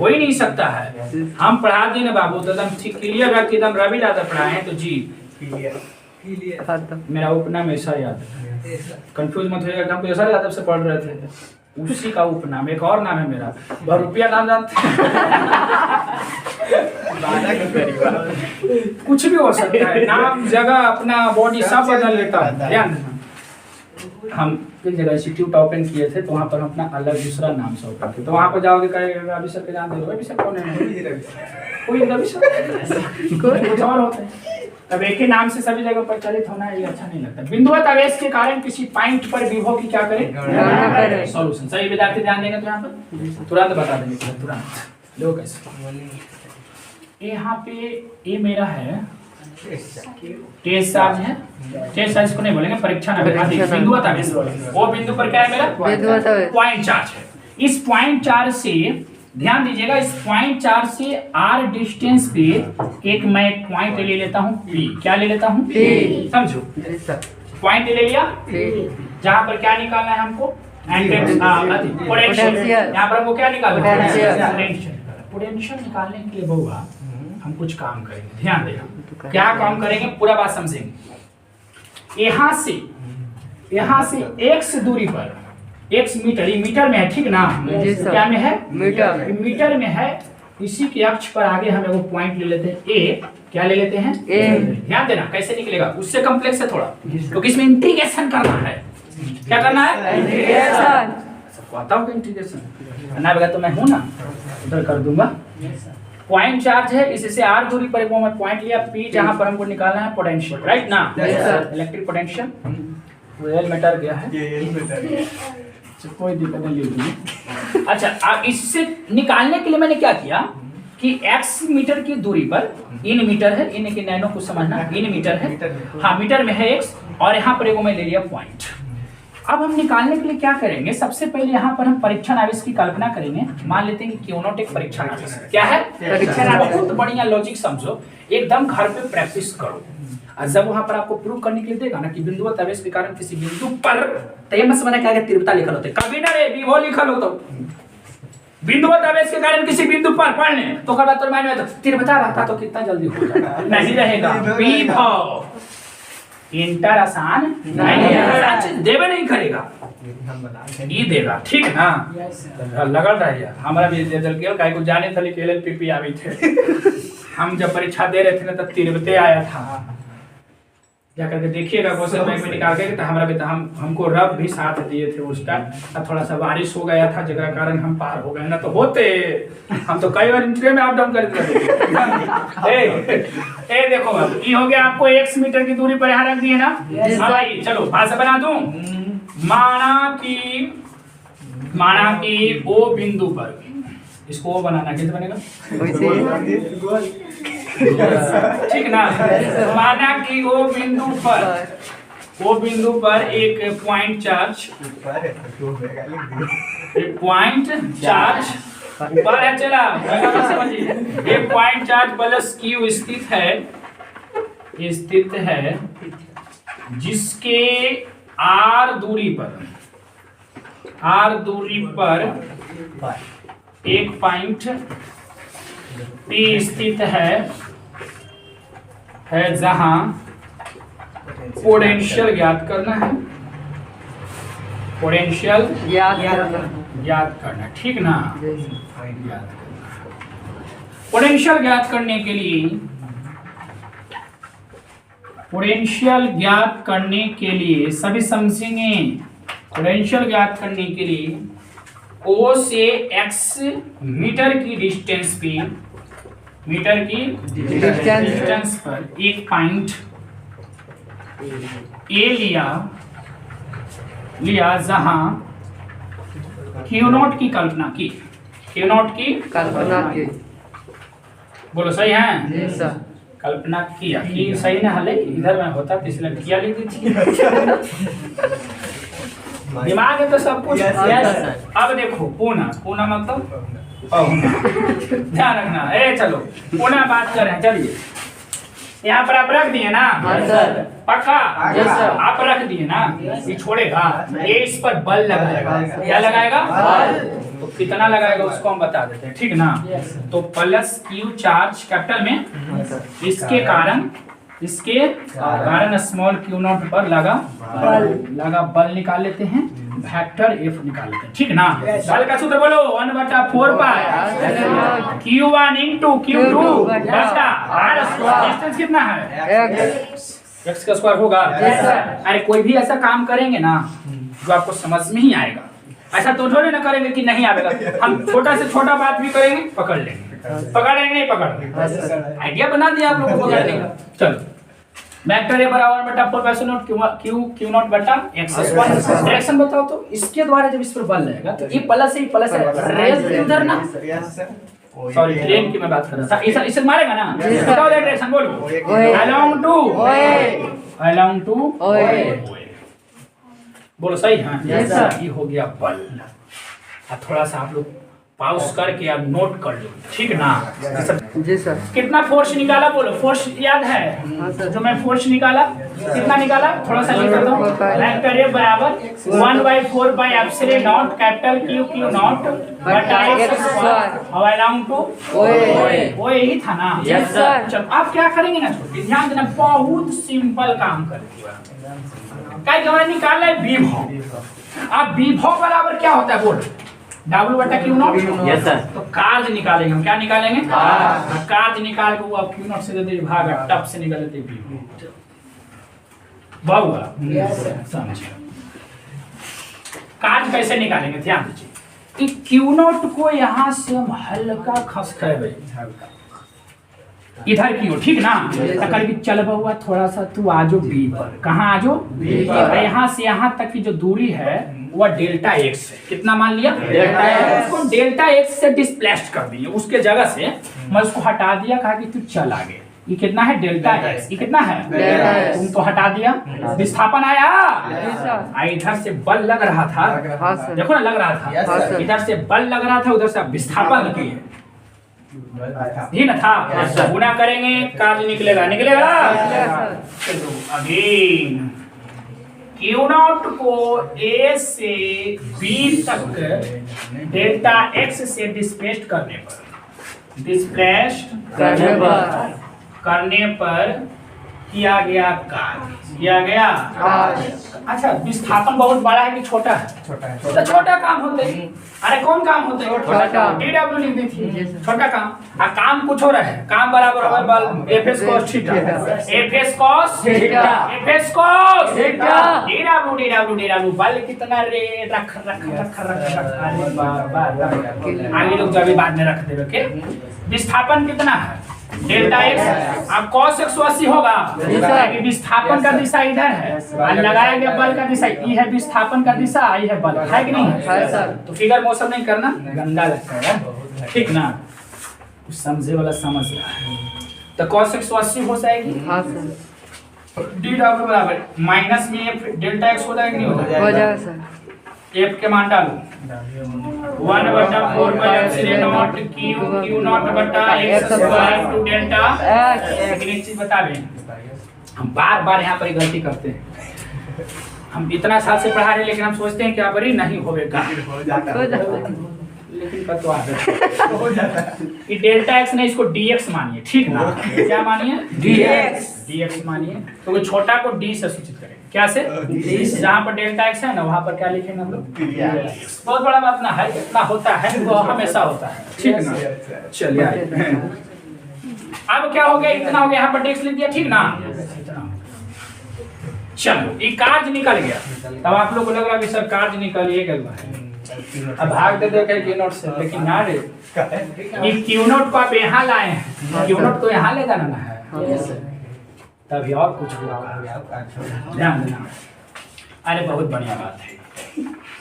A: हो ही नहीं सकता है। हम पढ़ा दिए ना बाबू तो एकदम ठीक क्लियर रख एकदम रवि यादव पढ़ाए तो जी
B: खत्म।
A: मेरा उपनाम ऐसा याद है, कंफ्यूज मत होइएगा। हम तो ऐसा यादव से पढ़ रहे थे, उसी का उपनाम एक और नाम है मेरा, बहुरूपिया नाम जानते कुछ भी हो सकता है, नाम जगह अपना बॉडी सब बदल लेता है। ध्यान देना, हम किस जगह इंस्टीट्यूट ओपन किए थे तो वहाँ पर हम अपना अलग दूसरा नाम से ओपन किए, तो वहाँ पर जाओगे कहेगा अभी सर के जान दे, अभी सर कौन है? कोई रवि सर कुछ और होते हैं। अब एक ही नाम से सभी जगह प्रचलित होना ये अच्छा नहीं लगता। बिंदुवत आवेश के कारण किसी पॉइंट पर विभव की क्या करें? सॉल्यूशन। सही विद्यार्थी ध्यान देंगे तो यहाँ पर तुरंत बता देंगे, तुरंत लोग कैसे। यहाँ पे ये मेरा है टेस्ट चार्ज है, टेस्ट चार्ज को नहीं बोलेंगे, परीक्षा ना बिंदुवत आवेश। वो बिंदु पर क्या है मेरा? पॉइंट चार्ज है। इस पॉइंट चार्ज से ध्यान दीजिएगा, इस पॉइंट चार्ज से r डिस्टेंस पे एक मैं पॉइंट ले लेता हूँ P। क्या ले लेता हूँ? P। समझो, पॉइंट ले लिया जहाँ पर क्या निकालना है हमको? पोटेंशियल। यहाँ पर हमको क्या निकालना है? पोटेंशियल निकालने के लिए बहुआ हम कुछ काम करेंगे, ध्यान देना क्या काम करेंगे, पूरा बात समझेंगे। यहाँ से x दूरी पर, x मीटर में है, ठीक ना? क्या में है? मीटर में है। इसी के अक्ष पर आगे हम एगो पॉइंट ले लेते हैं A। क्या ले लेते हैं? A। ध्यान देना कैसे निकलेगा, उससे कॉम्प्लेक्स है थोड़ा, क्योंकि इसमें इंटीग्रेशन करना है। क्या करना है? इंटीग्रेशन। सबको आता होगा इंटीग्रेशन, ना बगैर तो मैं हूं ना, उधर कर दूंगा। पॉइंट चार्ज है, इससे r दूरी पर एक मैं पॉइंट लिया P, जहां पर हमको निकालना है पोटेंशियल, राइट ना? इलेक्ट्रिक पोटेंशियल रियल मीटर गया है, कोई दिक्कत नहीं। अच्छा, अब इससे निकालने के लिए मैंने क्या किया कि x मीटर की दूरी पर, इन मीटर है, इन के नैनो को समझना, इन मीटर है, हाँ मीटर में है x, और यहाँ पर एगो मैं ले लिया पॉइंट। अब हम निकालने के लिए क्या करेंगे, सबसे पहले यहाँ पर हम परीक्षण आवेश की कल्पना करेंगे। मान लेते हैं कि क्योनोट एक परीक्षण आवेश क्या है? परीक्षण आवेश। बहुत बढ़िया लॉजिक समझो, एकदम घर पे प्रैक्टिस करो, और जब वहां पर आपको प्रूव करने के लिए देगा ना कि बिंदुवत आवेश के कारण किसी बिंदु पर, तो ये मत समझना क्या तीव्रता लिखल होते, कभी ना रे विभव लिखल हो, तो बिंदुवत आवेश के कारण किसी बिंदु पर पढ़ने तो कर तो मायने में तीव्रता रहता तो कितना जल्दी हो जाता, नहीं रहेगा विभव। इंटर आसान नहीं है, देवे नहीं करेगा, ये देगा, ठीक ना? लगल रहिए। हमारा भी रिजल्ट केवल काहे को जाने था कि एलएलपीपी आवे थे, हम जब परीक्षा दे रहे थे ना तब 93 आया था। जाकर के देखिएगा क्वेश्चन बैंक में निकाल के, तो हमारा भी हमको रब भी साथ दिए थे उस टाइम। अब थोड़ा सा बारिश हो गया था जगह कारण हम पार हो गए, ना तो होते हम तो कई बार इंटरव्यू में अप डाउन करते थे। ए देखो ये हो गया, आपको x मीटर की दूरी पर यहाँ रख दिए ना। हाँ भाई चलो भाषा बना दूं। माना कि ओ बिंदु पर, इसको ओ बनाना कैसे बनेगा? ठीक ना। माना कि ओ बिंदु पर एक पॉइंट चार्ज ऊपर है, चला समझिए। एक पॉइंट चार्ज प्लस क्यू स्थित है जिसके आर दूरी पर एक पॉइंट P स्थित है जहां पोटेंशियल ज्ञात करना है। पोटेंशियल ज्ञात करना, ठीक ना। पोटेंशियल ज्ञात करने के लिए सभी समझेंगे। पोटेंशियल ज्ञात करने के लिए O से X मीटर की डिस्टेंस पर एक पॉइंट A लिया जहां Q0 की कल्पना की। बोलो सही है? कल्पना किया कि सही ना हले, इधर में होता तो इसलिए किया लिख दी थी। दिमाग है तो सब कुछ। अब देखो पूना मतलब ध्यान रखना। चलो पुनः बात कर रहे हैं। चलिए यहाँ पर आप रख दिए ना? पक्का? आप रख दिए ना? ये छोड़ेगा, ये इस पर बल लगाएगा। क्या लगाएगा? तो कितना लगाएगा उसको हम बता देते हैं, ठीक ना। तो प्लस क्यू चार्ज कैपिटल में, इसके कारण स्मॉल क्यू नॉट पर लगा बल निकाल लेते हैं, वेक्टर एफ निकाल लेते हैं, ठीक ना। बल का सूत्र बोलो, 1/4 पाई Q1 into Q2 बटा R स्क्वायर। डिस्टेंस कितना है? x का स्क्वायर होगा। अरे कोई भी ऐसा काम करेंगे ना जो आपको समझ में ही आएगा, ऐसा तो थोड़ी ना करेंगे कि नहीं आएगा। हम छोटा से छोटा बात भी करेंगे, पकड़ लेंगे नहीं पकड़। आइडिया बना दिया आप लोगों को, पकड़ लेगा। चलो वेक्टर ए बराबर बटा 4/0 Q नॉट बटा x स्क्वायर। डायरेक्शन बताओ तो इसके द्वारा जब इस पर बल लगेगा तो ये प्लस है, रेल उधर ना, सॉरी ट्रेन की मैं बात कर रहा था। इसे मारेगा ना। बताओ डायरेक्शन बोलो। अलोंग टू बोलो सही है? ये हो गया बल। थोड़ा सा आप लोग पॉज करके आप नोट कर लो, ठीक ना।
B: जी सर। कितना
A: फोर्स निकाला बोलो? फोर्स याद है? जो मैं फोर्स निकाला, कितना निकाला? थोड़ा सा लिख दो। वेक्टर ए बराबर 1/4 pi epsilon not capital Q not बटा x स्क्वायर अलोंग टू वो यही था ना।
B: Yes sir.
A: चलो आप क्या करेंगे ना, ध्यान देना, बहुत सिंपल काम करेंगे। क्या हमारा निकालना है? विभव। अब विभव बराबर क्या होता है बोलो? W बटा Q नॉट। Yes sir. तो कार्य निकालेंगे हम। क्या निकालेंगे? कार्य निकाल के वो आप Q नॉट से दे दीजिए भाग, टप से निकाल लेते हैं बहुआ। समझिए कार्य कैसे निकालेंगे, ध्यान दीजिए कि Q नॉट को यहाँ से हम हल्का खसखेबे इधर की ओर, ठीक ना। तकर भी चल हुआ थोड़ा सा तू आजो बी पर। कहाँ आजो? बी पर। यहाँ से यहाँ तक की जो दूरी है वह डेल्टा एक्स है। कितना मान लिया? Delta x. उसको डेल्टा एक्स से डिस्प्लेस्ड कर दिए, उसके जगह से मैं उसको हटा दिया, कहा कि तू चल आगे। ये कितना है? Delta x. ये कितना है? तुम तो हटा दिया, विस्थापन आया। इधर से बल लग रहा था, देखो ना, लग रहा था। इधर से बल लग रहा था, उधर से विस्थापन किए ही ना था। गुना करेंगे, कार्य निकलेगा। चलो अगेन Q नॉट को A से B तक डेल्टा x से डिस्प्लेस्ड करने पर किया गया कार्य। अच्छा, विस्थापन बहुत बड़ा है कि छोटा है? छोटा काम होते हैं। अरे कौन काम होते हैं? DW लिख दी थी, छोटा काम। काम कुछ हो रहा है, काम बराबर होगा बल Fs cos थीटा। DW बल कितना रे? रख आगे लोग जब बाद में रख देवे के। विस्थापन कितना है? Delta x. अब cos 180 होगा क्योंकि विस्थापन का दिशा इधर है और लगाया गया बल का दिशा ये है, विस्थापन का दिशा ये है, बल है कि नहीं है? तो फिगर मोशन नहीं करना, गंदा लगता है, ठीक ना? कुछ समझे वाला समझ रहा है। तो cos 180 हो जाएगी।
B: हाँ सर।
A: डी डब्ल्यू बराबर माइनस में एफ डेल्टा एक्स हो जाएगा, नहीं हो
B: जाएगा सर।
A: एफ के मान डालो 1/4 pi epsilon not Q not बटा एक्स स्क्वायर टू डेल्टा। लेकिन एक चीज बता दें, हम बार बार यहाँ पर गलती करते हैं। हम इतना साल से पढ़ा रहे हैं लेकिन हम सोचते हैं क्या बड़ी नहीं होगा, लेकिन बतवा हो जाता है। ये डेल्टा एक्स ने इसको dx मानिए, ठीक ना? क्या मानिए? dx मानिए। तो वो छोटा को d से सूचित करें, क्या से? जहाँ पर डेल्टा एक्स है ना वहाँ पर क्या लिखेंगे हम लोग? बहुत बड़ा बात ना है, इतना होता है वो हमेशा होता है, ठीक ना? चलिए अब क्या हो गया, इतना हो गया, यहाँ पर dx लिख दिया, ठीक ना? चलो ये कार्य निकल गया। तब आप लोग को लग रहा है कि सर कार्य निकलिए गया, अब भाग दे दो क्यू नोट से, लेकिन ना रे ये क्यू नोट को आप यहाँ लाए हैं, क्यू नोट तो यहाँ ले जाना ना है, तभी और कुछ होगा, ध्यान देना। अरे बहुत बढ़िया बात है,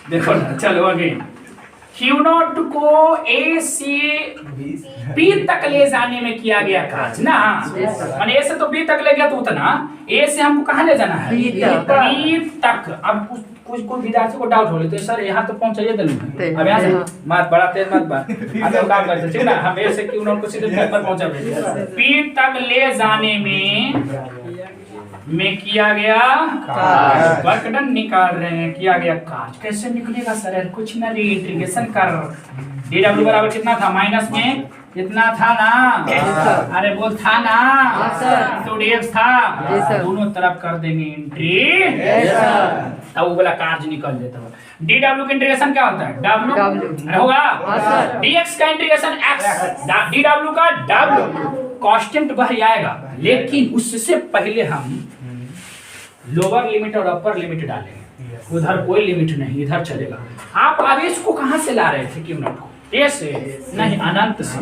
A: देखो ना, चलो अगेन क्यू नोट को ए से बी तक ले जाने में किया गया कार्य ना, माने ए से तो बी तक ले गया तो उतना, ए से हमको कहाँ ले जाना है? बी तक। अब कुछ विद्यार्थी को डाउट हो तो सर यहाँ तो पहुंचाइए दिल्ली, अब यहाँ से मत बड़ा तेज मत बात, अब तो काम करते ठीक ना, हम ए से क्यू नोट को सीधे बी पर पहुंचा देंगे। बी तक ले जाने में किया गया वर्क डन निकाल रहे हैं, किया गया कार्य कैसे निकलेगा सर? कुछ ना रीइंटीग्रेशन कर, डी डब्ल्यू बराबर कितना था? माइनस में कितना था ना? अरे बोल था ना, तो dx था, दोनों तरफ कर देंगे एंट्री, तब वो वाला कार्य निकल जाता है। डी डब्ल्यू का इंटीग्रेशन क्या होता है? डब्ल्यू होगा, dx का इंटीग्रेशन x, डी डब्ल्यू का डब्ल्यू कांस्टेंट बाहर आएगा, लेकिन उससे पहले हम लोअर लिमिट और अपर लिमिट डालेंगे, उधर कोई लिमिट नहीं, इधर चलेगा। आप आवेश को कहां से ला रहे थे? क्यू नॉट को ए से नहीं, अनंत से।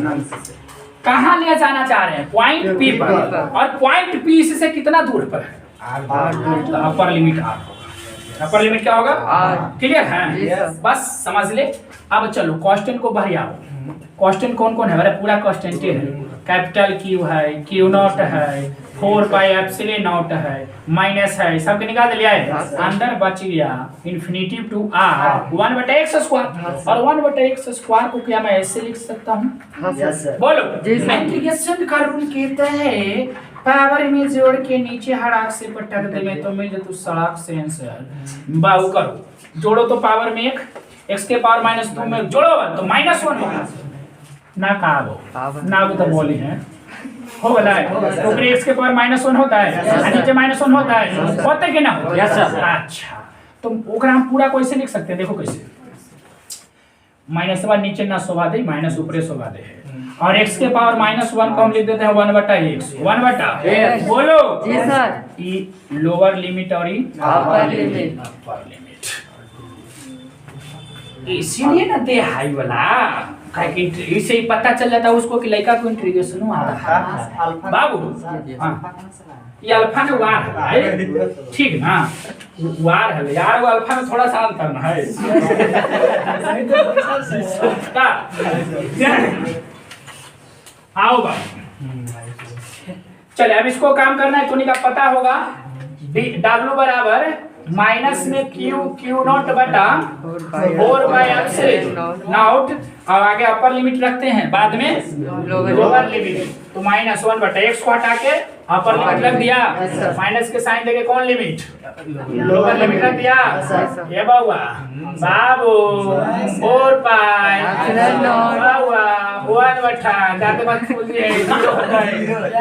A: कहां ले जाना चाह रहे हैं? पॉइंट पी पर, और पॉइंट पी से कितना दूर पर है? तो अपर लिमिट आर होगा। अपर लिमिट क्या होगा? क्लियर है? बस समझ ले। अब चलो कांस्टेंट को बाहर आओ, कांस्टेंट कौन कौन है? अरे पूरा कांस्टेंट है, कैपिटल क्यू है, क्यू नॉट है, 4 पाई एप्सिलॉन नॉट है, माइनस है, सबके निकाल लिया है, अंदर बच गया infinity to are 1/x square, और 1/x स्क्वायर को क्या मैं ऐसे लिख सकता हूँ? बोलो। इंटीग्रेशन का रूल कहता है पावर में जोड़ के नीचे हड़ाक से पटक दे में तो मिल जाए तो सड़क से आंसर। बाहु करो, जोड़ो तो पावर में एक, x के पावर -2 में जोड़ो तो -1 होगा ना, कहा ना वो तो बोली है हो गया है, तो फिर x के पावर -1 होता है और नीचे -1 होता है, होता है कि ना? Yes sir. अच्छा, तो ओकरा हम पूरा कैसे लिख सकते हैं? देखो कैसे, -1 नीचे ना शोभा दे, माइनस ऊपर शोभा दे, और x के पावर -1 को हम लिख देते हैं 1/x, 1/x बोलो जी सर। ई लोअर लिमिट और ई अपर लिमिट, इसीलिए ना दे हाई वाला, इससे ही पता चल जाता है उसको कि लड़का को इंटीग्रेशन आ रहा है बाबू। ये अल्फा ने वार है, ठीक ना? वार है यार, वो अल्फा में थोड़ा सा अंतर ना है। आओ बाबू, चले अब इसको काम करना है, तो का पता होगा डब्ल्यू बराबर माइनस में क्यू नॉट बटा 4/एप्सिलॉन नॉट, और आगे अपर लिमिट रखते हैं, बाद में लोअर लिमिट, तो -1/x को हटा के अपर लिमिट रख दिया, माइनस के साइन देके कौन लिमिट? लोअर लिमिट रख दिया। ये बाबू बाबू 4 पाई बाबू 1/, जाते बाद फुल दिए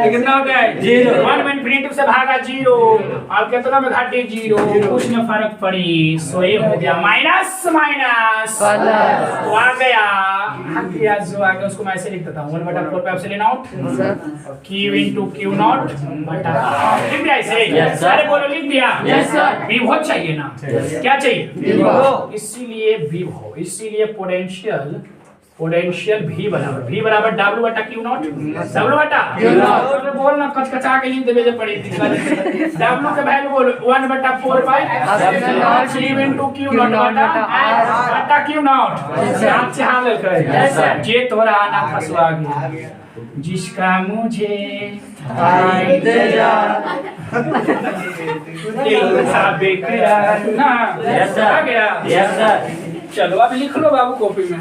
A: कितना हो गया? 0। 1 में इनफिनिटी से भागा 0, और कितना में घाटे 0, कुछ न फर्क पड़ी, सो ये हो गया माइनस तो आ गया किया, जो आ गया उसको मैं ऐसे लिख देता हूँ 1/4 पे epsilon not q into q not बटा लिख दिया ऐसे। सारे बोलो लिख दिया। विभव चाहिए ना? क्या चाहिए? विभव। इसीलिए विभव, इसीलिए पोटेंशियल पोटेंशियल V बराबर W बटा Q नॉट W बटा
B: Q नॉट।
A: तो बोल ना कचकचा के लिए देवे जे पड़ी W के वैल्यू बोल 1 बटा 4 pi
B: epsilon
A: into Q not बटा Q नॉट याद से हां लग जे तोरा आना फसवा गया जिसका मुझे इंतजार दिल सा बेकरार ना
C: यस
A: आ गया
C: सर
A: चलो अब लिख लो बाबू कॉपी में